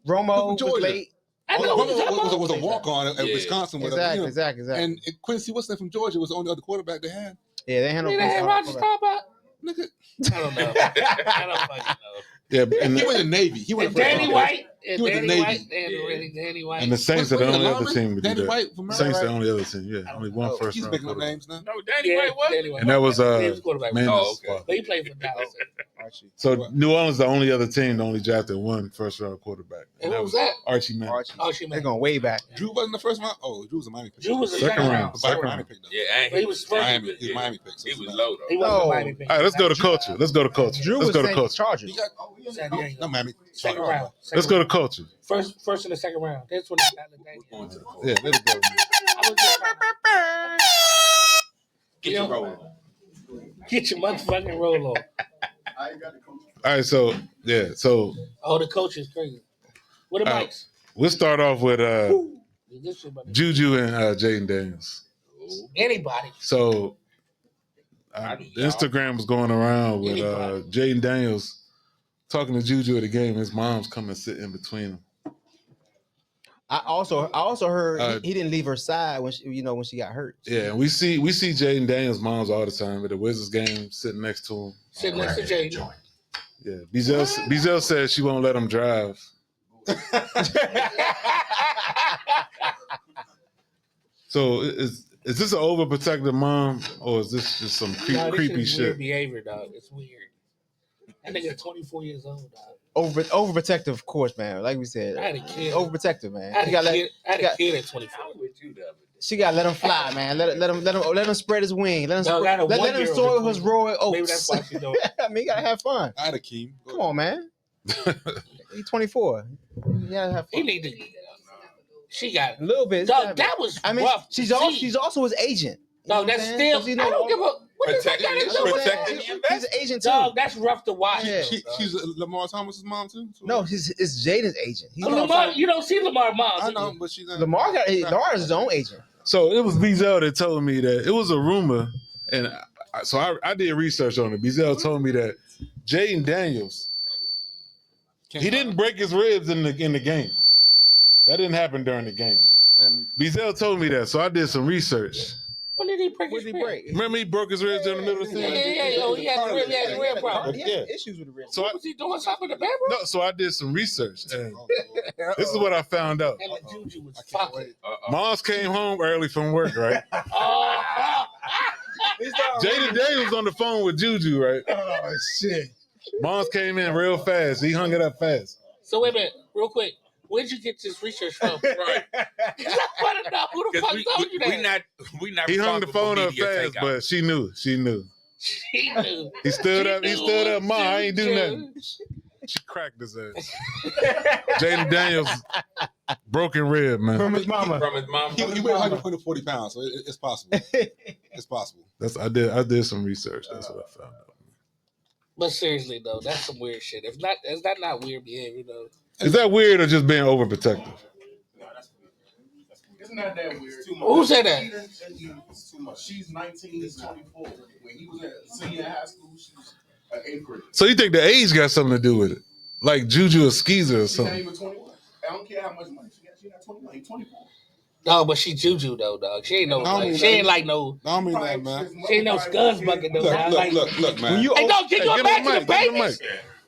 Romo was Georgia. late. I know what you're talking Romo about. was a walk on at Yeah. Wisconsin with Exactly. And Quincy, what's that from Georgia? Was the only other quarterback they had. Yeah, they handled They had Roger Staubach. Nigga, I don't know. I don't fucking know. Yeah, and he went to the Navy. He went And to Danny White. And He went to Danny Navy. White. Danny White. And the Saints are the only other team to do Danny that. White from Saints Maryland. the only other team. Yeah, only one first He's round. making up quarterback. names now. No, Danny White was. Danny White. And that was He was quarterback. Manning. Oh, okay. But he played for Dallas. So New Orleans the only other team that only drafted one first round quarterback. And who was that? Archie Manning. Archie They're Manning. going way back. Drew wasn't the first round. Oh, Drew was a Miami pick. Drew was a Second round. But Second Miami round. pick though. Yeah, But he was first. Miami. He was Miami pick. So He it's was not- low He though. wasn't No. a Miami pick. All right, let's go to culture. Let's go to culture. Drew Let's was go to Saints culture. Chargers. He got San Diego. no Miami. Second round. Let's go to culture. First in the second round. That's when they got the We're going to the court. Yeah, let's go. I was just trying to- Get your roll. Get your motherfucking roll on. All right, so Oh, the coach is crazy. What the mics? we'll start off with This shit about to- Juju and Jaden Daniels. Anybody. So Instagram was going around with Anybody. Jaden Daniels talking to Juju at the game. His mom's come and sit in between them. I also heard he didn't leave her side when she got hurt. Yeah, and we see Jaden Daniels' moms all the time at the Wizards game, sitting next to him. Sitting next to Jaden. Yeah, Bizell says she won't let him drive. So is this an overprotective mom, or is this just some creepy is shit? Weird behavior, dog. It's weird. That nigga 24 years old, dog. Overprotective, of course, man. Like we said, I had a kid. overprotective, man. I had a kid at 24. She got to let him fly, man. Let him spread his wing. Let him No, I got a let him one-year-old soil at his 24. royal oats. Maybe that's why she doing it. I mean, you gotta have fun. I had a Keem. Come on, man. He's 24. You gotta have He fun. need to. She got A little bit. Dog, that was I mean, rough. she's See, also his agent. No, You know that's what I'm still. saying? I don't give a. What does that got to do with protecting that? you. He's an agent too. Dog, that's rough to watch. Yeah. She's Lamar Thomas's mom too. So- No, it's Jaden's agent. He's Lamar, you don't see Lamar Mom. I know, but she's Lamar is his own agent. So it was Bizell that told me that it was a rumor, and I did research on it. Bizell told me that Jaden Daniels, he didn't break his ribs in the game. That didn't happen during the game. And Bizell told me that, so I did some research. When did he break What his did he rib? break? Remember he broke his ribs during the middle of the Yeah, season? he had the rib problem. He had issues with the ribs. So What was he doing something in the bedroom? no, so I did some research, and oh, this is what I found out. And the Juju was I can't fucking. wait. Moms came home early from work, right? Oh, Jaden Daniels was on the phone with Juju, right? Oh shit! Moms came in real fast. He hung it up fast. so wait a minute, real quick. Where'd you get this research from? Right. I want to know who the fuck told you that. We not. He hung the responsible phone for up media fast, takeout. but she knew. She knew. He stood She up. He knew stood what up. Ma, I ain't do Juju- nothing. She cracked his ass. Jaden Daniels broken rib, From man. his mama. From his mom. He weighed 140 pounds, so it's possible. It's possible. I did some research. That's what I found out. But seriously though, that's some weird shit. Is that not weird behavior though? Is that weird or just being overprotective? It's not that weird. Who said that? It's too much. She's 19, he's 24. When he was at senior high school, she was at 8th grade. So you think the age got something to do with it? Like Juju or Skeezer or She's not something? even 21. I don't care how much money she got. She's not 21. He's 24. No, but she Juju though, dog. She ain't no. I mean She ain't like no. I don't mean that, man. She ain't no scuds bucket though. dog. Like, Look, man. Hey, dog, can you Hey, give him the imagine the mic, give him the babies?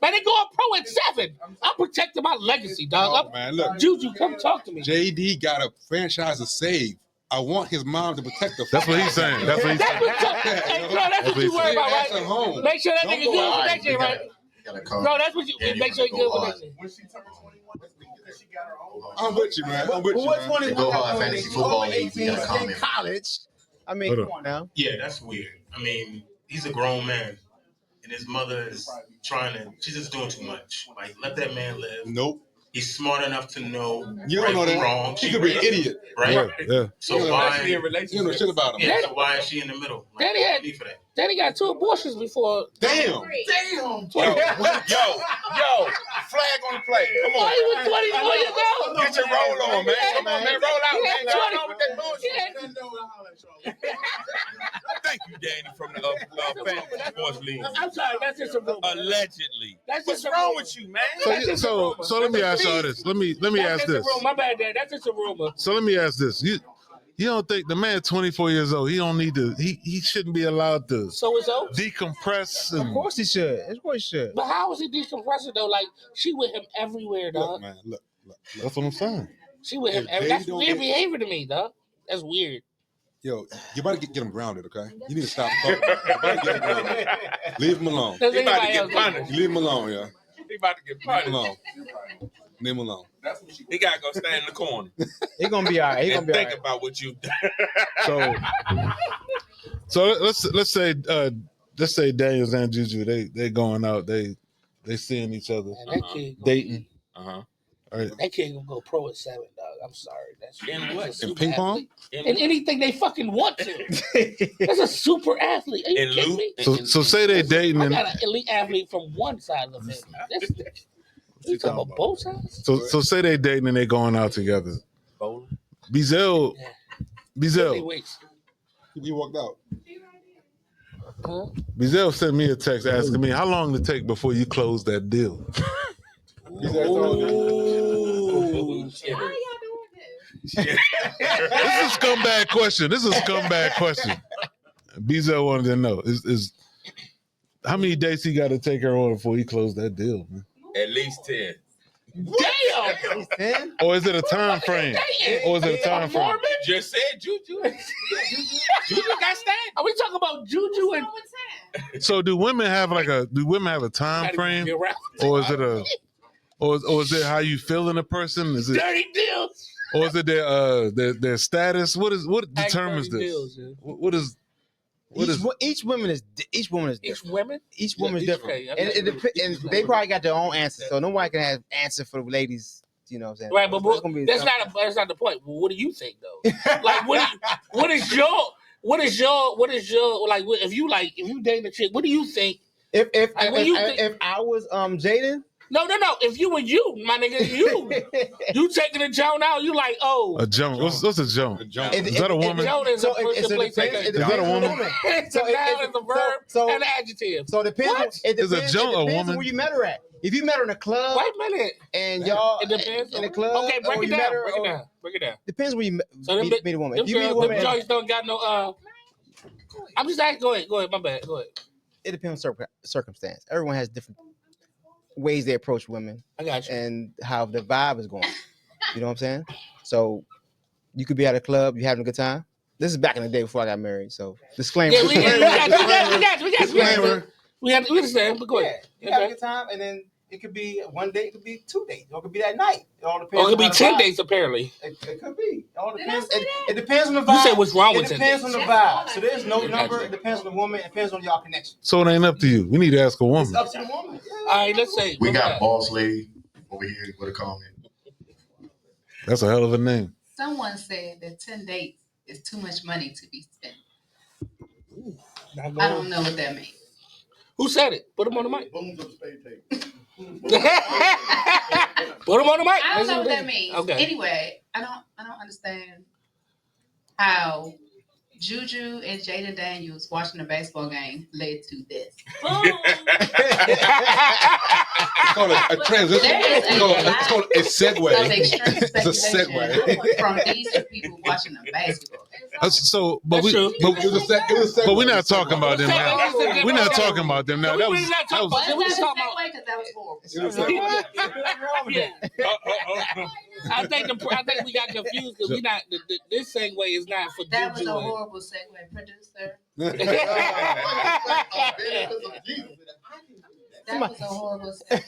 Man, they going pro at 7. I'm protecting my legacy, dog. Oh, man, look. Juju, come talk to me. JD got a franchise to save. I want his mom to protect the. That's what he's saying. That's what he's That's saying. what, hey, bro, that's what you worry about, At right? home. Make sure that Don't nigga go good out. with that shit, right? No, that's what you make sure he good with that shit. When she turned 21, because she got her own. I'm with you, man. I'm with you, What's man. 21? Go hard fantasy football league. We got a in comment. college. I mean, Hold come up. on now. Yeah, that's weird. I mean, he's a grown man, and his mother is trying to. She's just doing too much. Like, let that man live. Nope. He's smart enough to know You right don't know from that. wrong. He could be an idiot. right? Yeah, yeah. So You why? Especially in You don't know relationships. shit about him. Yeah, so why is she in the middle? Like, Daddy had- need for that. Daddy got 2 abortions before. Damn. Yo, flag on the play. Come Oh, on. he was 24 years old. Get your roll on, man. Come on, man. Roll out, man. Yeah, Y'all know with that bullshit. Yeah. Thank you, Danny, from the Fantasy Sports League. I'm sorry, that's just a rumor. Allegedly. That's What's just a wrong rumor. with you, man? So let me ask y'all this. Let me That's ask just a this. rumor. My bad, Dad. That's just a rumor. So let me ask this. You don't think the man 24 years old? He don't need to. He shouldn't be allowed to. So is Oaks. Decompress. Of course he should. Of course he should. But how is he decompressing though? Like she with him everywhere, dog. Look, man, look. That's what I'm saying. She with him. That's weird behavior to me, dog. That's weird. Yo, you better get him grounded, okay? You need to stop talking. You better get him grounded. Leave him alone. He about to get punished. Leave him alone, yeah. He about to get Leave him punished. alone. Leave him alone. He gotta go stand in the corner. He gonna be all right. He gonna and be all think right. about what you. So let's say Daniels and Juju they going out, they seeing each other, Man, that kid dating. That kid gonna go pro at 7, dog. I'm sorry. That's In what? super In ping pong? athlete. In anything they fucking want to. That's a super athlete. Are you kidding me? So say they dating I and got an elite athlete from one side of the family. You talking about both sides? so say they dating and they going out together. Bowling. Bizel. He walked out. Huh? Bizel sent me a text asking me how long it take before you close that deal. Ooh, shit. This is a scumbag question. Bizel wanted to know is how many dates he got to take her on before he closed that deal, man? At least 10. Damn! Or is it a time frame? Or is it a time frame? Just said Juju. Juju got stacked. Are we talking about Juju and So do women have a time frame? Or is it or is it how you feel in a person? Is it dirty deals? Or is it their status? What determines this? Deals, yeah. What is Each woman is different. Each woman is different, okay, and they probably got their own answer. So nobody can have answer for the ladies. You know what I'm saying? Right, but So it's gonna be that's tough. not the point. Well, what do you think though? Like, what is your like? If you dating a chick, what do you think? If If I was Jaden. No. If you were you, my nigga, you taking a Joan out, you like, oh, a Joan? What's a Joan? Is that a woman? Joan is a person, place. Is that a woman? It's a noun, it's a verb, and an adjective. So it depends. It Is a depends, Joan it a depends woman? where you met her at. If you met her in a club, Wait a minute, and y'all it depends in the club. Okay, break or it you down. met her, Break it down. Depends where you So them, meet a woman. Them If you meet a girls, woman, them joints don't got no. I'm just asking. Go ahead. My bad. Go ahead. it depends on circumstance. Everyone has different ways they approach women. I got you. And how the vibe is going. You know what I'm saying? So you could be at a club, you having a good time. This is back in the day before I got married. So disclaimer. Yeah, we got. We understand. But go ahead. You have a good time, and then it could be one day, it could be 2 days, or it could be that night. It all depends. Or it could be on the 10 vibe. days apparently. It could be. It all depends. It depends on the vibe. You said what's wrong with it? it? Depends on the vibe. So there's no number. It depends on the woman. It depends on y'all connection. So it ain't up to you. We need to ask a woman. It's up to the woman. All right, let's say We got Boss Lady over here with a comment. That's a hell of a name. Someone said that 10 dates is too much money to be spent. I don't know what that means. Who said it? Put him on the mic. Put him on the mic. I don't know what that means. Okay. Anyway, I don't understand how Juju and Jaden Daniels watching a baseball game led to this. It's called a transition. It's called a segue. Of extreme It's a speculation segue. from these two people watching a basketball game. So, That's true. but we're not talking about them now. We're not talking about them now. That was I think we got confused because we not this segue is not for That was Juju. a horrible segue, producer. That was a horrible segue.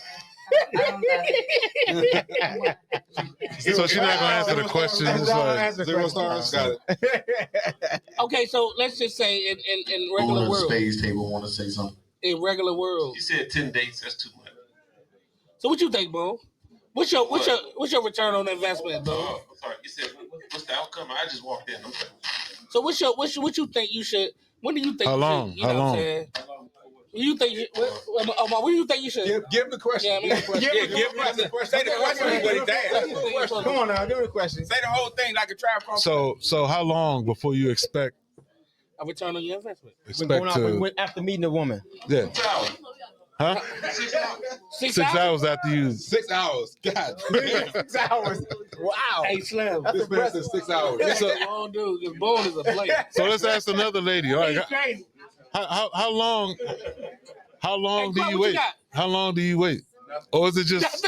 So she's not gonna answer the question. It's like, 0 stars. Got it. Okay, so let's just say in regular Owner of the world. Spades table want to say something. In regular world. You said 10 dates. That's too much. So what you think, Bo? What's your return on investment, Bo? I'm sorry. You said what's the outcome? I just walked in. So what you think you should? When do you think? How long? You should, you know what I'm saying? What do you think? What do you think you should? Give him the question. Yeah, Give the question. Say the question with his dad. Come on now, give me the question. Say the whole thing like a trap call. so how long before you expect A return on your investment. When going out, after meeting a woman. Yeah. Huh? 6 hours after you. 6 hours. God damn. 6 hours. Wow. Hey, Slim. This man said 6 hours. That's a long dude. Because Bone is a player. So let's ask another lady. All He's right. crazy. How long? How long do Hey, you what you wait? got? How long do you wait? Or is it just?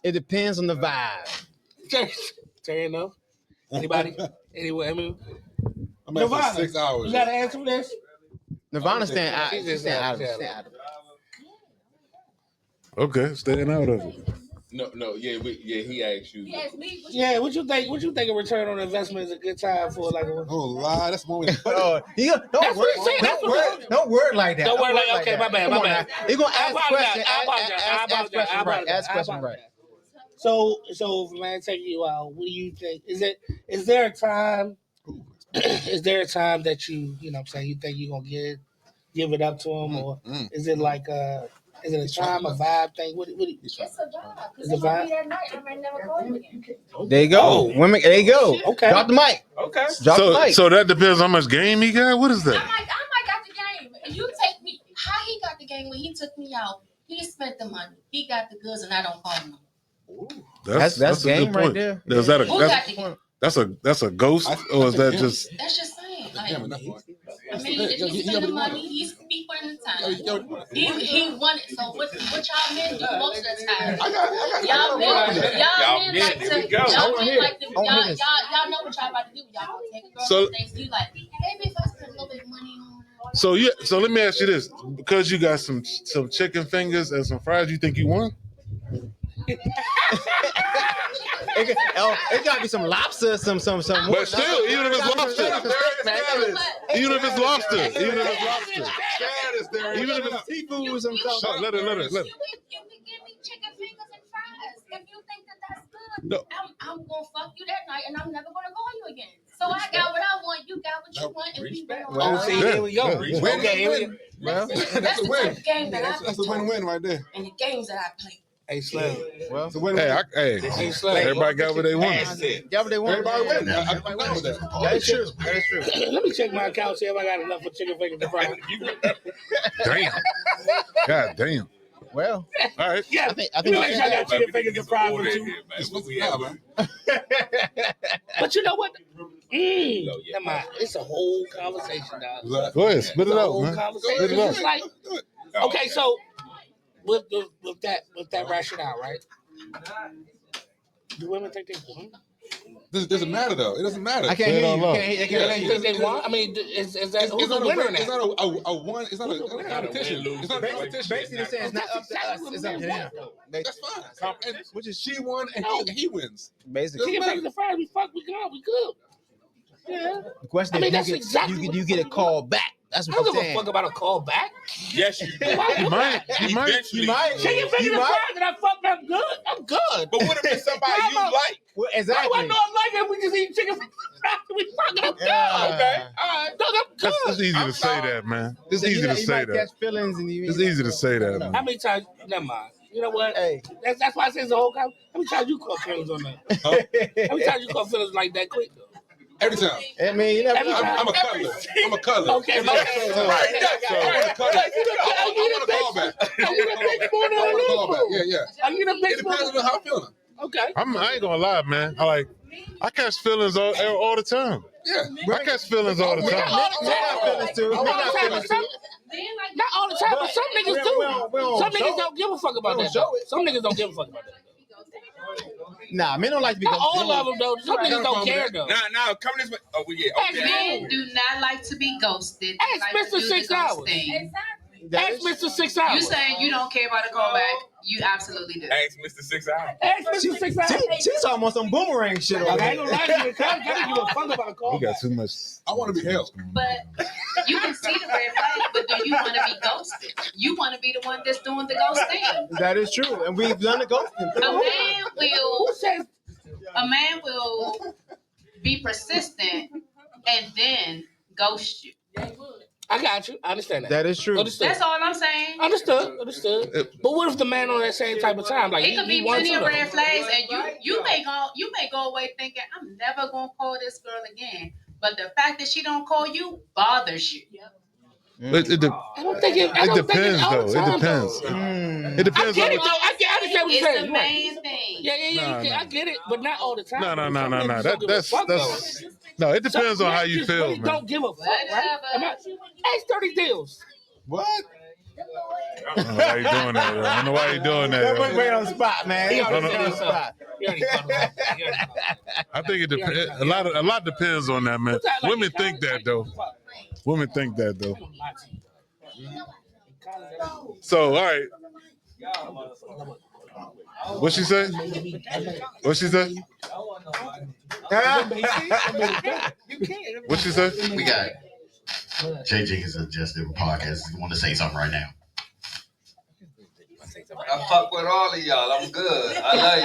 It depends on the vibe. Terry, no? Anybody? Anyway, I mean, I'm asking Nirvana, 6 hours. you got an answer for this? Nirvana stand out. She's just Stand out of it. out. Stand out of it. Okay, staying out of it. No, he asked you. He asked me. Yeah, what you think? What you think a return on investment is a good time for like a? Oh, lie. That's one way. Oh, That's what he said. Don't word like that. Don't worry like okay, my bad, Come my on bad. now. You're gonna ask question. I apologize. Ask question right. So if a man take you out, what do you think? Is there a time? Is there a time that you know what I'm saying, you think you're gonna give it up to him, or is it like is it a time, a vibe thing? What It's a vibe. It's Because a it's gonna vibe? be that night. I might never call you again. There you go. Women, there you go. Okay. Drop the mic. Okay. Drop the mic. So that depends how much game he got. What is I that? might got the game. And you take me. How he got the game when he took me out? He spent the money. He got the goods, and I don't call him. That's a good game right point. there. Is that Who got the game? that's a ghost, or is that just? That's just saying. Like, Damn it, that part. I mean, if he spend the money, he's be putting the time. He won it. So what y'all men do most of the time? Y'all men like to y'all know what y'all about to do. Y'all take a girl So- and things. You like, baby, if I spend a little bit of money on her. So let me ask you this: because you got some chicken fingers and some fries, you think you won? It gotta be some lobster, some. But still, even if it's lobster, even if it's lobster, even if it's seafood, some stuff. Let her. You can give me chicken fingers and fries if you think that's good. No. I'm gonna fuck you that night, and I'm never gonna call you again. So I got what I want, you got what you want, and we went on. Well, see, here we go. Win, Okay, here we win. Well, That's the type of game that I That's a win-win right there. and the games that I play. Hey, Slim. well, It's a win-win. Hey, Slim. everybody got what they want. yeah, but they want. Everybody win. I'm down with that. That is true. That is true. Let me check my account, see if I got enough for chicken fingers and fries. Damn. God damn. Well, All right. Yeah, I think let me make sure I got chicken fingers and fries for you. It's what we have, man. But you know what? Never mind. It's a whole conversation, dog. Go ahead, spit it It's a out, whole man. conversation. Spit it It's out. like, okay, so with that rationale, right? Do women think they won? This doesn't matter though. It doesn't matter. I can't hear you. all I can't hear you. Think they won? I mean, is that who's the not winner a, in it's that? not a one. It's not a competition. It's not a competition. Basically, they're saying it's not up to us. It's up to them. That's fine. And Which is she won and he wins. basically. Chicken fingers and fries, we fuck, we gone, we good. Yeah. The question I mean, is, that's do exactly you what the get a fuck call back? That's I what don't you're give a saying. fuck about a call back. Yes, you do. You might. Eventually. Chicken fingers and fries, and I fucked up good. I'm good. But what if it's somebody you like? Well, How do I exactly. know I'm like it? We just eat chicken fingers and fries, we fucking up good. Yeah. Okay. All right. Dog, I'm good. It's easy to say that, man. It's easy to You say might that. catch feelings and you. It's easy to say that, How man. many times? Never mind. You know what? Hey. That's why I say it's a whole conversation. How many times you caught feelings on that? How many times you caught feelings like that quick? Every time. I mean, you never Every know. time. I'm a cuddler. I'm a cuddler. Okay, So, right. I want to cuddle. I want a call back. Are you the bitch more than I want a a call back. Yeah. Are you the It bitch more depends than on how I'm feeling. Okay. I ain't gonna lie, man. I catch feelings all the time. Yeah. I catch feelings all the Men time. got feelings too. Men got feelings too. Not all the time, but some niggas do. we don't Some show niggas it. don't give a fuck about We that. don't show though. it. Some niggas don't give a fuck about that. Nah, men don't like to be Not ghosted. all of them though. Some niggas don't care though. Now, come this way. Oh, yeah. Okay. Men do not like to be ghosted. They Ask like to Mr. do 6 the hours. ghosting. Ask Mr. 6 You hours. saying you don't care about a callback? You absolutely do. Ask Mr. 6 Hours. Ask Mr. 6 hours. She's talking about some boomerang shit over I ain't there. gonna lie to you. I don't give a fuck about a call. We got too much. I want to be held. But you can see the red flag, but do you want to be ghosted? You want to be the one that's doing the ghosting. That is true, and we've done the ghosting. A man will be persistent and then ghost you. I got you. I understand that. That is true. Understood. That's all I'm saying. Understood. But what if the man on that same type of time? Like It could be wants plenty of to, red flags, and you may go away thinking, I'm never gonna call this girl again. But the fact that she don't call you bothers you. I don't think it. I It don't depends, think though. It depends. It depends I get on it, though. I understand what you're saying. It's the main thing. Yeah. I get it, but not all the time. No. Some niggas don't give a fuck, though. No. It depends Some on how you niggas feel, really man. don't give a fuck, right? Ask 30 deals. What? I don't know why you doing that. Yo. I don't know why you doing that. That Yo. boy on the spot, man. He He already on said the himself. spot. He already caught him. I think it depends. A lot depends on that, man. Women think that though. Women think that though. So, all right. What she say? What she say? What she say? We got Jay Jenkins of Just Different Podcast. You want to say something right now? I fuck with all of y'all. I'm good. I love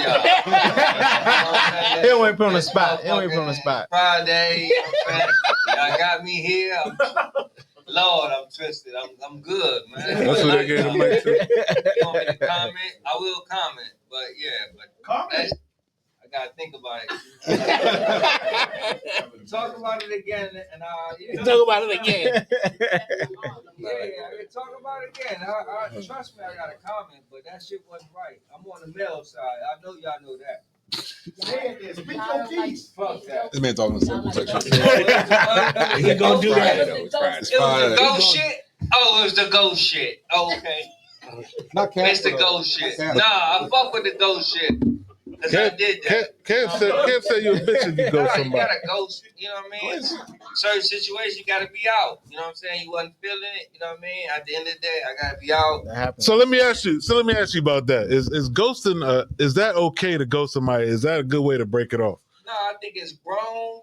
y'all. He don't want to put on the spot. He don't want to put on the spot. Friday. Y'all got me here. Lord, I'm twisted. I'm good, man. That's what they gave the mic to. You want me to comment? I will comment. But comment. I gotta think about it. Talk about it again, and Talk about it again. Talk about it again. I trust me, I got a comment, but that shit wasn't right. I'm on the male side. I know y'all know that. Speak your piece. Fuck that. This man talking simple section. He gonna do that. It was the ghost shit. Oh, it was the ghost shit. Okay. It's the ghost shit. Nah, I fuck with the ghost shit. Cause I did that. Can't say you a bitch if you go You somebody. gotta ghost, you know what I mean? Certain situations you gotta be out. You know what I'm saying? You wasn't feeling it, you know what I mean? At the end of the day, I gotta be out. So let me ask you about that. Is ghosting is that okay to ghost somebody? Is that a good way to break it off? No, I think it's grown.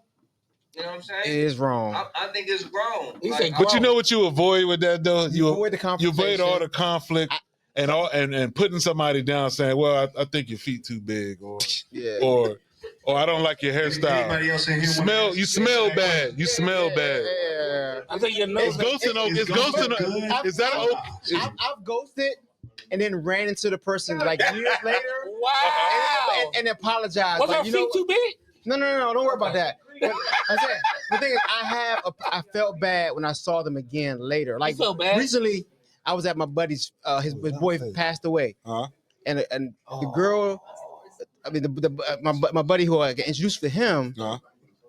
You know what I'm saying? It is wrong. I think it's grown. But you know what you avoid with that though? You avoid the confrontation. You avoid all the conflict and putting somebody down saying, well, I think your feet too big or I don't like your hairstyle. Anybody else in here? You smell bad. You smell bad. Yeah. I think your nose. Is ghosting is that okay? I've ghosted and then ran into the person like years later. Wow. And apologized. Was like, her feet too big? No. Don't worry about that. But I said the thing is, I felt bad when I saw them again later. Like felt bad? Recently, I was at my buddy's. His boy passed away, and the girl. I mean, my buddy who I got introduced to him.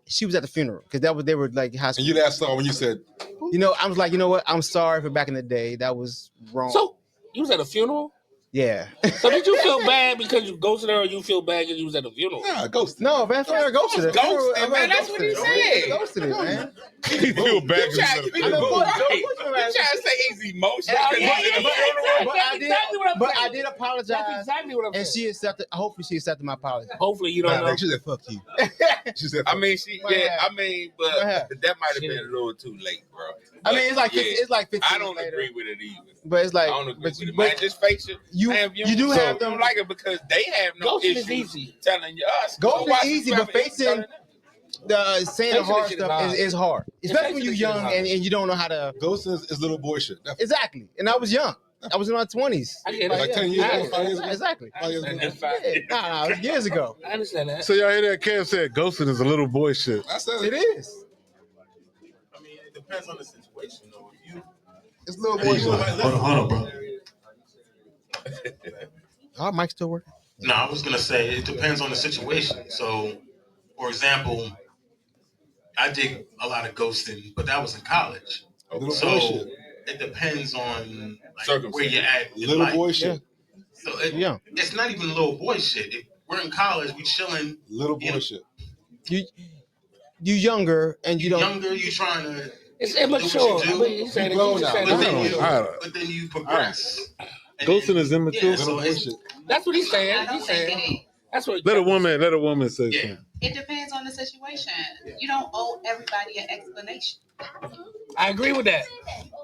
She was at the funeral because they were like high school. And you last saw when you said, I was like, you know what? I'm sorry for back in the day. That was wrong. So you was at a funeral? Yeah. So did you feel bad because you ghosted her, or you feel bad because you was at a funeral? Nah, ghosted. No, man, I ghosted her. Ghosted, man. That's what he said. Ghosted it, man. You feel bad. You trying to say he's emotional? But I did apologize. That's exactly what I'm saying. And she accepted. Hopefully, she accepted my apology. Hopefully, you don't know. She said, "Fuck you." She said, I mean, but that might have been a little too late, bro. I mean, it's like 15 I don't later. agree with it either. But it's like, I don't agree with it. Man, just face it. You do have them. Don't like it because they have no Ghosting issue is easy. telling us. Ghosting is easy, but facing saying the hard stuff is hard, especially when you're young and you don't know how to. Ghosting is little boy shit. Definitely. Exactly, and I was young. I was in my 20s. I get it. Like 10 years ago, 5 years ago. Exactly. 5 years ago. Nah, it was years ago. I understand that. So y'all hear that? Cam said ghosting is a little boy shit. I said It is. I mean, it depends on the situation, though. If you It's little boy shit. Hold on, bro. Our mic still working? No, I was gonna say it depends on the situation. So, for example, I did a lot of ghosting, but that was in college. Little So boy shit. it depends on where you're at in Little life. boy shit. So it's not even little boy shit. If we're in college, we chilling. Little boy shit. You younger and you don't. Younger, you trying to. It's immature. But then you progress. Ghosting is immature. Yeah, so that's what he's saying. I don't think it is. That's what. Let a woman say something. It depends on the situation. You don't owe everybody an explanation. I agree with that.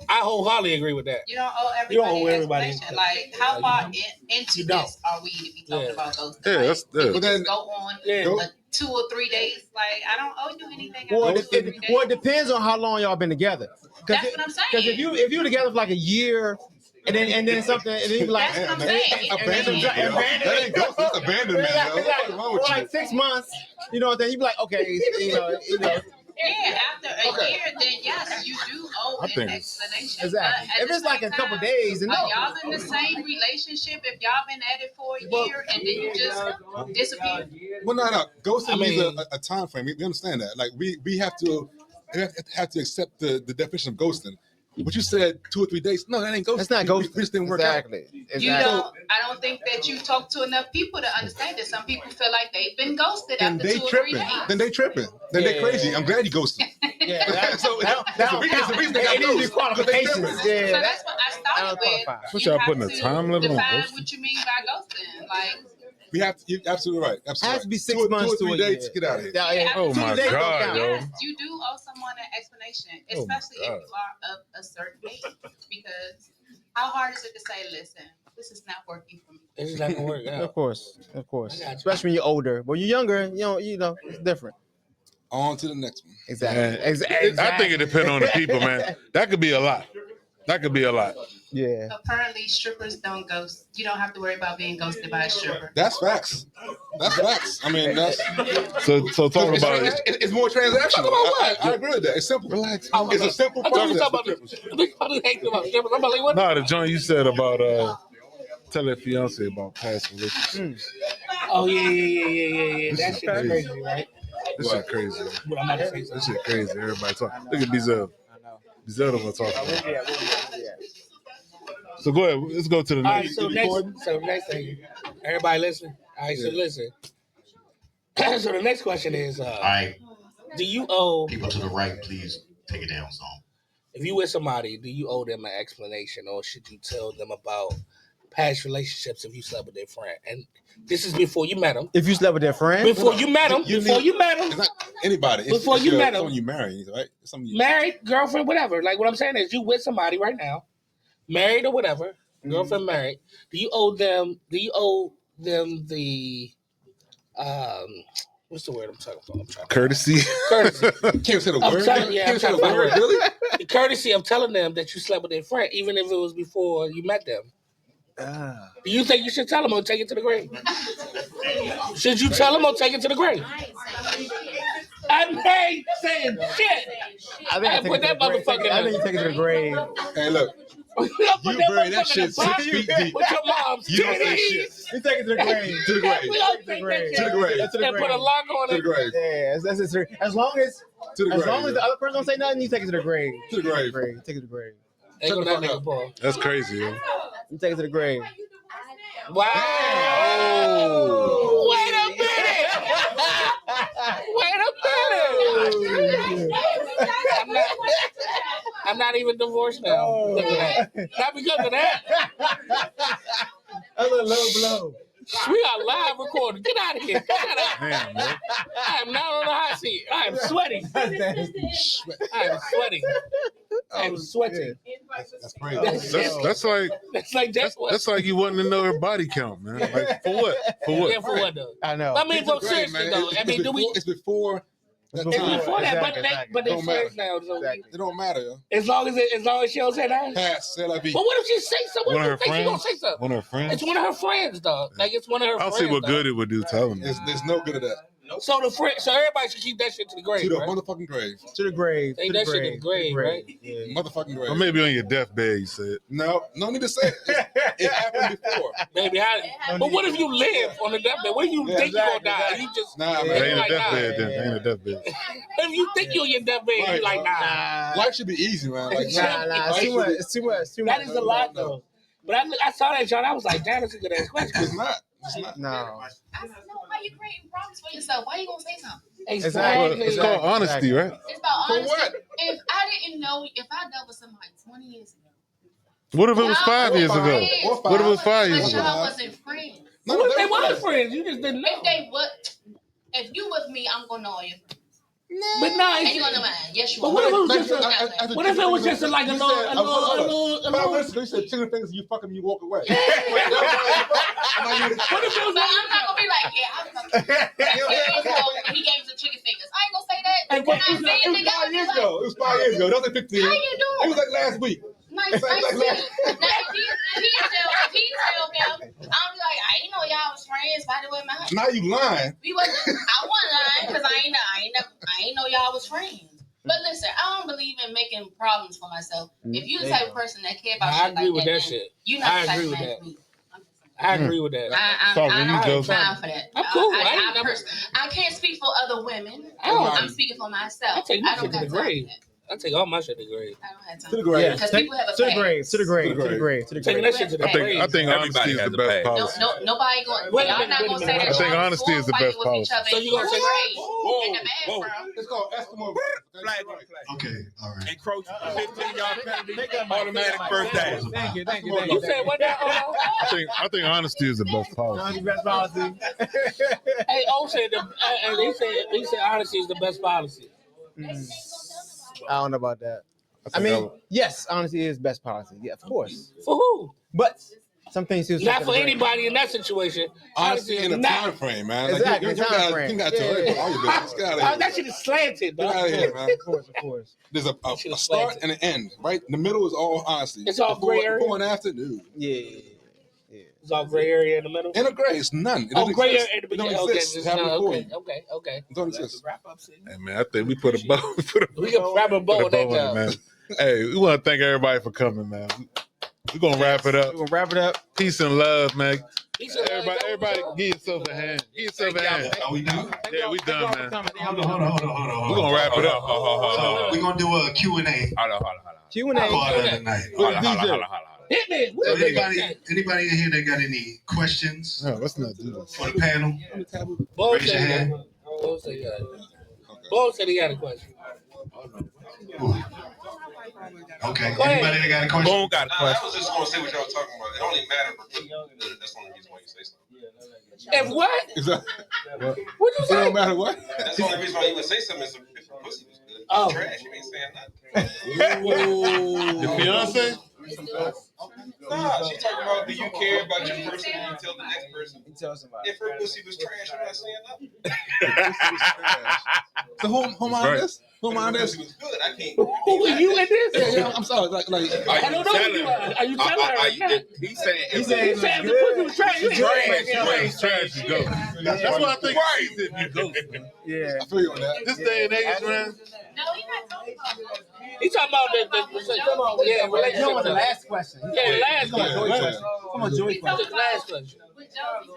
I wholeheartly agree with that. You don't owe You don't owe everybody an everybody explanation. Like, how far into this are we to be talking about those things? Yeah, that's Can we that. just go on 2 or 3 days? Like, I don't owe you anything. Well, after 2 or 3 days. it depends on how long y'all been together. That's what I'm saying. Because if you're together for like a year. And then something, and then you be like, that's what I'm saying. Abandonment. That ain't ghost. That's abandonment, yo. What's wrong with For you? like 6 months, you know, then you be like, okay, you know. Yeah, after a year, then yes, you do owe an explanation. Exactly. If it's like a couple days, then no. Are y'all in the same relationship? If y'all been at it for a year and then you just disappear? Well, no. Ghosting means a time frame. We understand that. Like we have to accept the definition of ghosting. But you said 2 or 3 days. No, that ain't ghosting. That's not ghosting. We just didn't work out. I don't think that you talk to enough people to understand that some people feel like they've been ghosted after 2 or 3 days. Then they tripping. Then they crazy. I'm glad you ghosted. Yeah, so that's the reason they got ghosted. Qualifications. Yeah, so that's what I started with. What y'all putting a time limit on Define ghosting? what you mean by ghosting. Like, we have to. You're absolutely right. Absolutely. It has to be 6 2 months or 3 to a days. year. Get out of here. Yeah. Oh my God, yo. yes, you do owe someone an explanation, especially if you are of a certain age. Because how hard is it to say, listen, this is not working for me? It's not gonna work out. Of course. Especially when you're older. When you're younger, you know, it's different. On to the next one. Exactly. I think it depends on the people, man. That could be a lot. Yeah. Apparently, strippers don't ghost. You don't have to worry about being ghosted by a stripper. That's facts. I mean, that's so talk about it. It's more transactional. Talk about what? I agree with that. It's simple. Relax. It's a simple process. No, the joint you said about tell your fiance about past relationships. Oh yeah. That shit crazy, right? This shit crazy. But I'm about to say This something. shit crazy. Everybody talk. Look at Bizel. Bizel don't want to talk about it. So go ahead. Let's go to the All right, next. so next thing, everybody listen. All right, so listen. So the next question is, All right. do you owe People to the right, please take it down some. if you with somebody, do you owe them an explanation, or should you tell them about past relationships if you slept with their friend? And this is before you met them. If you slept with their friend? Before you met them. It's not anybody. Before you met them. Someone you marry, right? Married, girlfriend, whatever. Like what I'm saying is you with somebody right now, married or whatever, girlfriend, married. Do you owe them the what's the word I'm talking about? Courtesy. Can't say the word. Can't say the word. Really? The courtesy of telling them that you slept with their friend, even if it was before you met them. Do you think you should tell them or take it to the grave? Should you tell them or take it to the grave? I ain't saying shit. I put that motherfucker. I think you take it to the grave. Hey, look. You bury that shit 6 feet deep. With your mom's You don't say shit. You take it to the grave. To the grave. To the grave. And put a lock on To it. the grave. Yeah, as long as To the grave. as long as the other person don't say nothing, you take it to the grave. To the grave. Take it to the grave. Ain't gonna that nigga Paul. That's crazy, yo. You take it to the grave. Wow. Oh. Wait a minute. I'm not even divorced now. Because of that. Not because of that. A little low blow. We got live recording. Get out of here. Damn, man. I am not on the hot seat. I am sweating. I am sweating. I am sweating. That's crazy. That's like you wanting to know her body count, man. Like for what? Yeah, for what though? I know. I mean, but seriously though. I mean, do we? It's before. It's before that, but they Don't matter. friends now. So It don't matter, yo. as long as she don't say that. Pass. C'est la vie. But what if she say something? One What of if her she gonna friends. say something? One of her friends. It's one of her friends, dog. Like it's one of her I don't friends. see what dog. good it would do telling them. There's no good at that. So so everybody should keep that shit to the grave. To the Right? motherfucking grave. To the grave. Take to the that shit to grave. the grave, right? Yeah. Motherfucking grave. Or maybe on your deathbed, you said. No need to say it. It happened before. Maybe but what if you live on the deathbed? What if you think you're gonna die? You just Nah, It man. ain't a like, deathbed nah. then. It ain't a deathbed. If you think you're on your deathbed, Right, you like nah. Life should be easy, man. Like, Nah. It's too much. It's too much. It's too much. That is a lot though. But I saw that, John. I was like, damn, that's a good ass question. It's not. It's not. No. I said, no, why you creating problems for yourself? Why you gonna say something? Exactly. It's called honesty, right? It's about For honesty. what? If I didn't know, if I dealt with somebody 20 years ago, What if it was 5 years ago? Or What if it was 5 but years y'all ago? wasn't friends. No, What if they was friends? You just didn't know. If they would, if you with me, I'm gonna know all your friends. But no, And you gonna know mine. Yes, you But are. what if it was Like, just what if it was just like a little? 5 minutes ago, you said chicken fingers and you fucking me, you walk away. What if it was? But I'm not gonna be like, yeah, I'm fucking. He gave us the chicken fingers. I ain't gonna say that. And When I what- see him, It was 5 years ago. It was 5 years ago. That was like 15. how you It doing? was like last week. Nice to meet you. Now, if he tell him, I'm like, I ain't know y'all was friends. By the way, man. Now you lying. We wasn't. I wasn't lying because I ain't know y'all was friends. But listen, I don't believe in making problems for myself. If you're the type of person that care about I shit agree like with that shit. You're not I the type agree of with man that. for me. I agree with that. I don't have time for that. I'm cool. I can't speak for other women. I'm I'm speaking for myself. I take my I don't shit to have the time grave. for that. I take all my shit to the grave. I don't have time. To the grave. Because people have a past. Taking that shit to the grave. I think honesty is the best policy. Nobody going. Wait a Y'all minute, not wait a gonna say minute. that. I think y'all honesty is the fighting best with each policy. other So you gonna in take the grave, in the bathroom. It's called Eskimo. Okay, all right. Encroach 15-yard penalty, automatic first down. Thank you. You said what now? I think honesty is the best policy. Best policy. Hey, O said he said honesty is the best policy. I don't know about that. I mean, yes, honesty is best policy. Yeah, of course. For who? But some things too. Not for anybody in that situation. Honesty in a time frame, man. Exactly, Like, you got to worry about all your business. Get out of here. That shit is slanted, Get out of here, man. Of course. There's a start and an end, right? The middle is all honesty. It's all gray area. Before and after, no. Yeah. It's all gray area in the middle. In a gray, it's none. It doesn't gray area exist. in the It don't beginning. exist. It happened before you. Okay. It don't exist. Wrap up, see? Hey, man, I think we put a bow. We can wrap a bow on that on it, job. man. Hey, we want to thank everybody for coming, man. We're going to wrap it up. Peace and love, man. Everybody give yourself a hand. Give yourself a hand. Are we done? Yeah, we done, man. Hold on. We're going to wrap it up. We're going to do a Q&A. Hold on. Q&A. Tonight. Hit me. So anybody in here that got any questions No, let's not do this. for the panel? Bo Raise your hand. said he got a question. Okay. Anybody that got a question? Boom got a question. I was just going to say what y'all talking about. It only matters for me. That's the only reason why you say something. If what? What you say? It don't matter what. That's the only reason why you would say something is if the pussy was good. Oh. It's trash. You ain't saying nothing. Your fiance? Nah, she's talking about do you care about your person and you tell the next person. If her pussy was trash, I'm not saying nothing. So who am I on this? Who am I on this? Pussy was good. I can't. Who are you in this? Yeah, I'm sorry. Like, I don't know who you are. Are you telling her right now? He's saying He said the pussy was trash. It's trash to go. That's what I think. Right. If you go. Yeah. I feel you on that. This day and age, man. No, he's not talking about that. He's talking about the relationship. The last question. Yeah, the last question. Come on, Joey. The last question.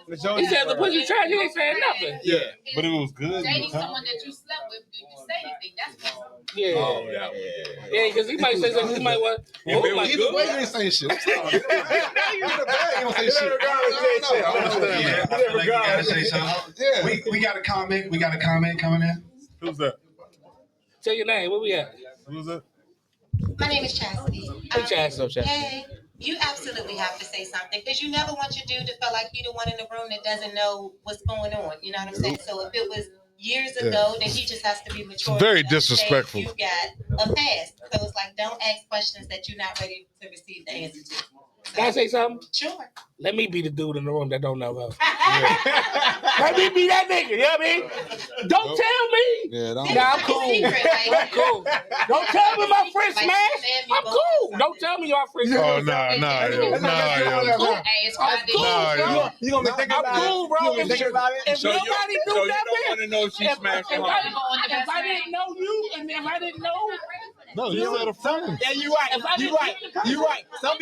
With Joey. He said the pussy trash. He ain't saying nothing. Yeah, but it was good. Dating someone that you slept with, do you say anything? That's what. Yeah. Yeah, because he might say something. He might want. Either way, you ain't saying shit. I'm sorry. You don't say shit. Yeah, I feel like you gotta say something. Yeah. We got a comment. We got a comment coming in. Who's that? Tell your name. Where we at? Who's that? My name is Chastity. Hey, Chastity. Hey, you absolutely have to say something because you never want your dude to feel like you're the one in the room that doesn't know what's going on. You know what I'm saying? So if it was years ago, then he just has to be mature. It's very enough to say disrespectful. You got a past. So it's like, don't ask questions that you're not ready to receive the answer to. Can I say something? Sure. Let me be the dude in the room that don't know her. Let me be that nigga. You know what I mean? Don't tell me. Yeah, Nah, I'm cool. I'm cool. Don't tell me my friend smashed. I'm cool. Don't tell me your friend Oh, smashed. nah. You gonna be thinking about it? I'm cool, bro. You gonna be thinking about it? If nobody So knew you don't want to nothing, know if she smashed or not. if I didn't know you, and if I didn't know, No, you said a friend. Yeah, you're right. You're right. Some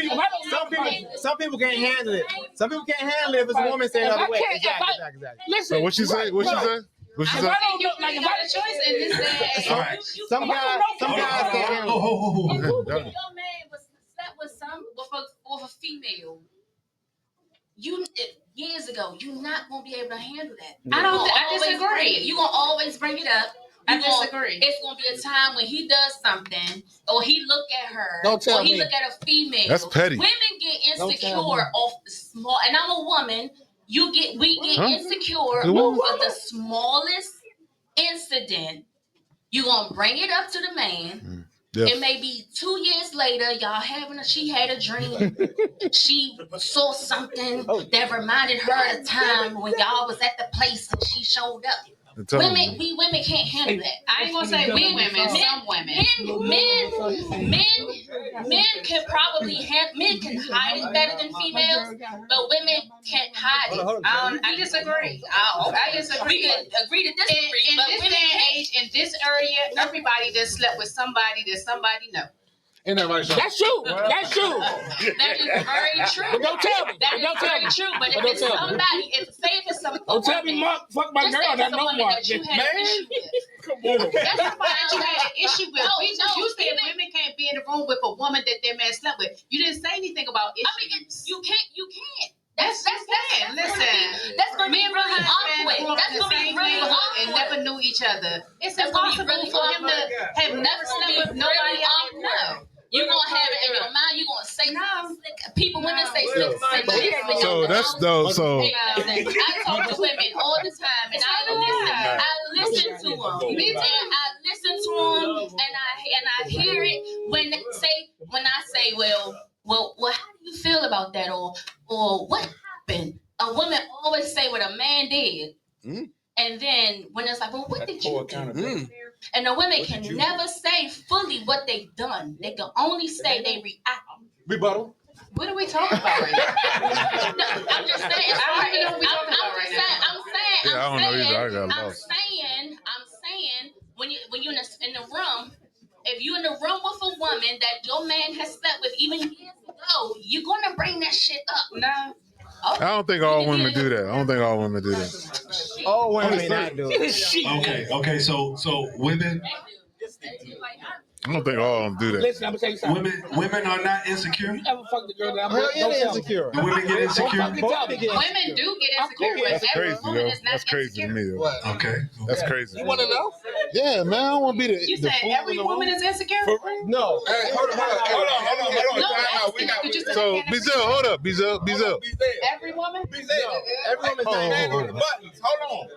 people can't handle it. Some people can't handle it if it's a woman saying another way. Exactly. listen. So what you say? What you say? What you If say? I don't know, like You if got I a choice in this day. All right. Some guys can't handle it. If your man was slept with with a female, years ago, you're not gonna be able to handle that. I disagree. You're gonna always bring it up. I disagree. It's gonna be a time when he does something, or he look at her, or he look at a female. That's petty. Women get insecure off the small, and I'm a woman. We get insecure over the smallest incident. You gonna bring it up to the man. Yeah. It may be 2 years later, she had a dream. She saw something that reminded her of the time when y'all was at the place and she showed up. We women can't handle that. I ain't gonna say we women, some women. Men can probably men can hide it better than females, but women can't hide it. I disagree. I disagree. We can agree to disagree. In this day and age, in this area, everybody just slept with somebody that somebody knows. Ain't that right, Sean? That's true. That's true. That is very true. But don't tell me. That is very true. But if it's somebody, say if it's some don't tell me, Mark, fuck my girl. That no Mark. Man, come on. That's somebody that you had an issue with. You said women can't be in the room with a woman that their man slept with. You didn't say anything about issues. I mean, you can't. That's saying. Listen, that's gonna be really awkward. That's gonna be really awkward. And never knew each other. It's impossible for him to have never slept with nobody else. No. You're gonna have it in your mind. You're gonna say women say slick. So that's though. So I talk to women all the time, and I listen to them. And I listen to them, and I hear it when I say, well, how do you feel about that, or what happened? A woman always say what a man did, and then when it's like, well, what did you do? And the women can never say fully what they've done. They can only say they react. Rebuttal. What are we talking about right now? No, I'm just saying. I'm saying when you're in the room, if you're in the room with a woman that your man has slept with even years ago, you're gonna bring that shit up. No. I don't think all women do that. All women may not do it. Okay. So women. I don't think all of them do that. Listen, I'm gonna tell you something. Women are not insecure. You ever fucked the girl that insecure? Do women get insecure? Women do get insecure. That's crazy, yo. That's crazy to me, yo. Okay. That's crazy. You want to know? Yeah, man. I don't want to be the. You said every woman is insecure? No. Hey, hold on. So, Bizel, hold up, Bizel. Every woman? Every woman is buttons. Hold on.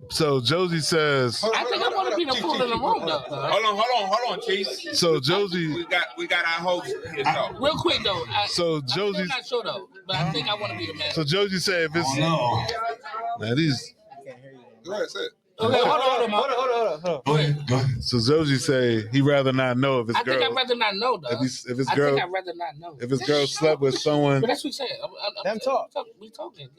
So Josie says. I think I want to be the fool in the room, though. Hold on, Chief. So Josie. We got our host here. Real quick though. So Josie. I'm not sure though, but I think I want to be the man. So Josie said, if it's man, these. Go ahead, say it. Okay, hold on. Go ahead. So Josie say he'd rather not know if his girl. I think I'd rather not know, though. If his I girl. think I'd rather not know. If his girl slept with someone. But that's what he said. Them talk. We talking.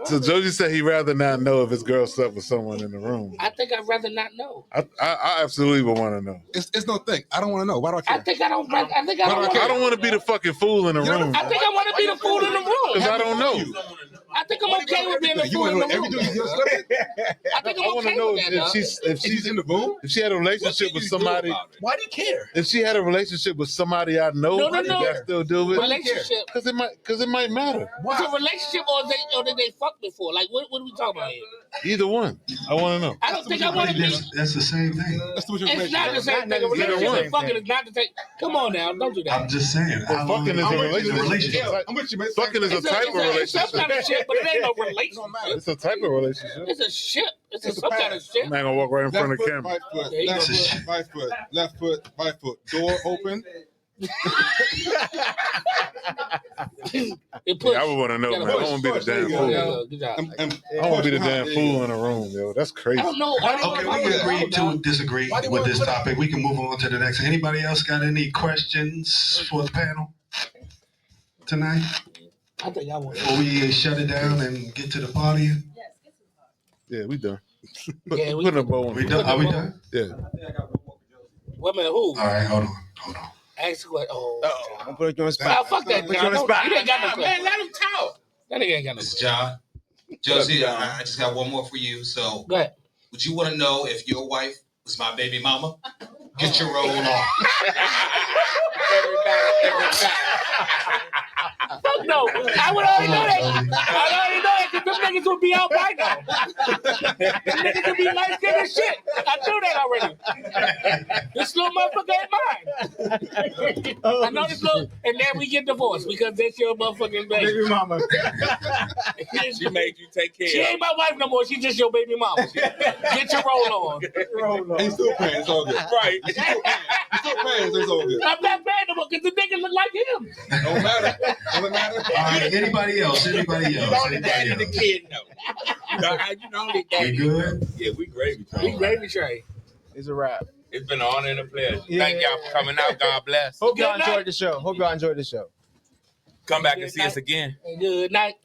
So Josie said he'd rather not know if his girl slept with someone in the room. I think I'd rather not know. I absolutely would want to know. It's no thing. I don't want to know. Why do I care? I don't want to be the fucking fool in the room. I think I want to be the fool in the room. Because I don't know. I think I'm okay with being the fool in the room. I think I'm okay with that. If she's in the room, if she had a relationship with somebody, why do you care? If she had a relationship with somebody I know, no. I still do it. Relationship, because it might matter. It's a relationship, or did they fuck before? Like what are we talking about here? Either one. I want to know. I don't think I want to be. That's the same thing. It's not the same thing. A relationship and fucking is not the same. Come on now, don't do that. I'm just saying. Fucking is a relationship. Fucking is a type of relationship. It's some kind of shit, but it ain't no relationship. It's a type of relationship. It's a shit. It's some kind of shit. I'm not gonna walk right in front of the camera. Left foot, right foot. Door open. I would want to know, man. I want to be the damn fool. I want to be the damn fool in the room, yo. That's crazy. I don't know. Okay, we can agree to disagree with this topic. We can move on to the next. Anybody else got any questions for the panel tonight? I think I want. Before we shut it down and get to the party. Yeah, we done. Yeah, Putting a bow on. We done? Are we done? Yeah. What man? Who? All right, hold on. Ask what? I'm putting you on the spot. Fuck that. Put you on the spot. You ain't got no question. Man, let him talk. That nigga ain't got no question. John. Josie, I just got one more for you. So, go ahead. Would you want to know if your wife was my baby mama? Get your roll on. Everybody. Fuck no. I would already know that. Because them niggas would be out by now. Them niggas would be light skinned as shit. I knew that already. This little motherfucker ain't mine. I know this little, and then we get divorced because that's your motherfucking baby mama. She made you take care. She ain't my wife no more. She just your baby mama. Get your roll on. He's still paying. It's all good. Right. He's still paying. So it's all good. I'm not paying no more because the nigga look like him. Don't matter. All right. Anybody else? The kid already know. You know We good? Yeah, we gravy train. We gravy train. It's a wrap. It's been an honor and a pleasure. Yeah. Thank y'all for coming out. God bless. Hope y'all enjoyed the show. Come back and see us again. Good night.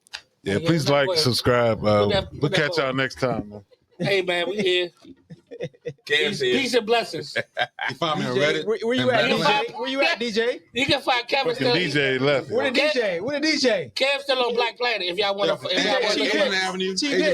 Yeah, please like, subscribe. We'll catch y'all next time, man. Hey, man, we here. Peace and blessings. You find me on DJ, Reddit. where you at, DJ? Where you at, DJ? You can find Kevin still. DJ left. Where the DJ? Kev still on Black Planet if y'all want to. Avenue.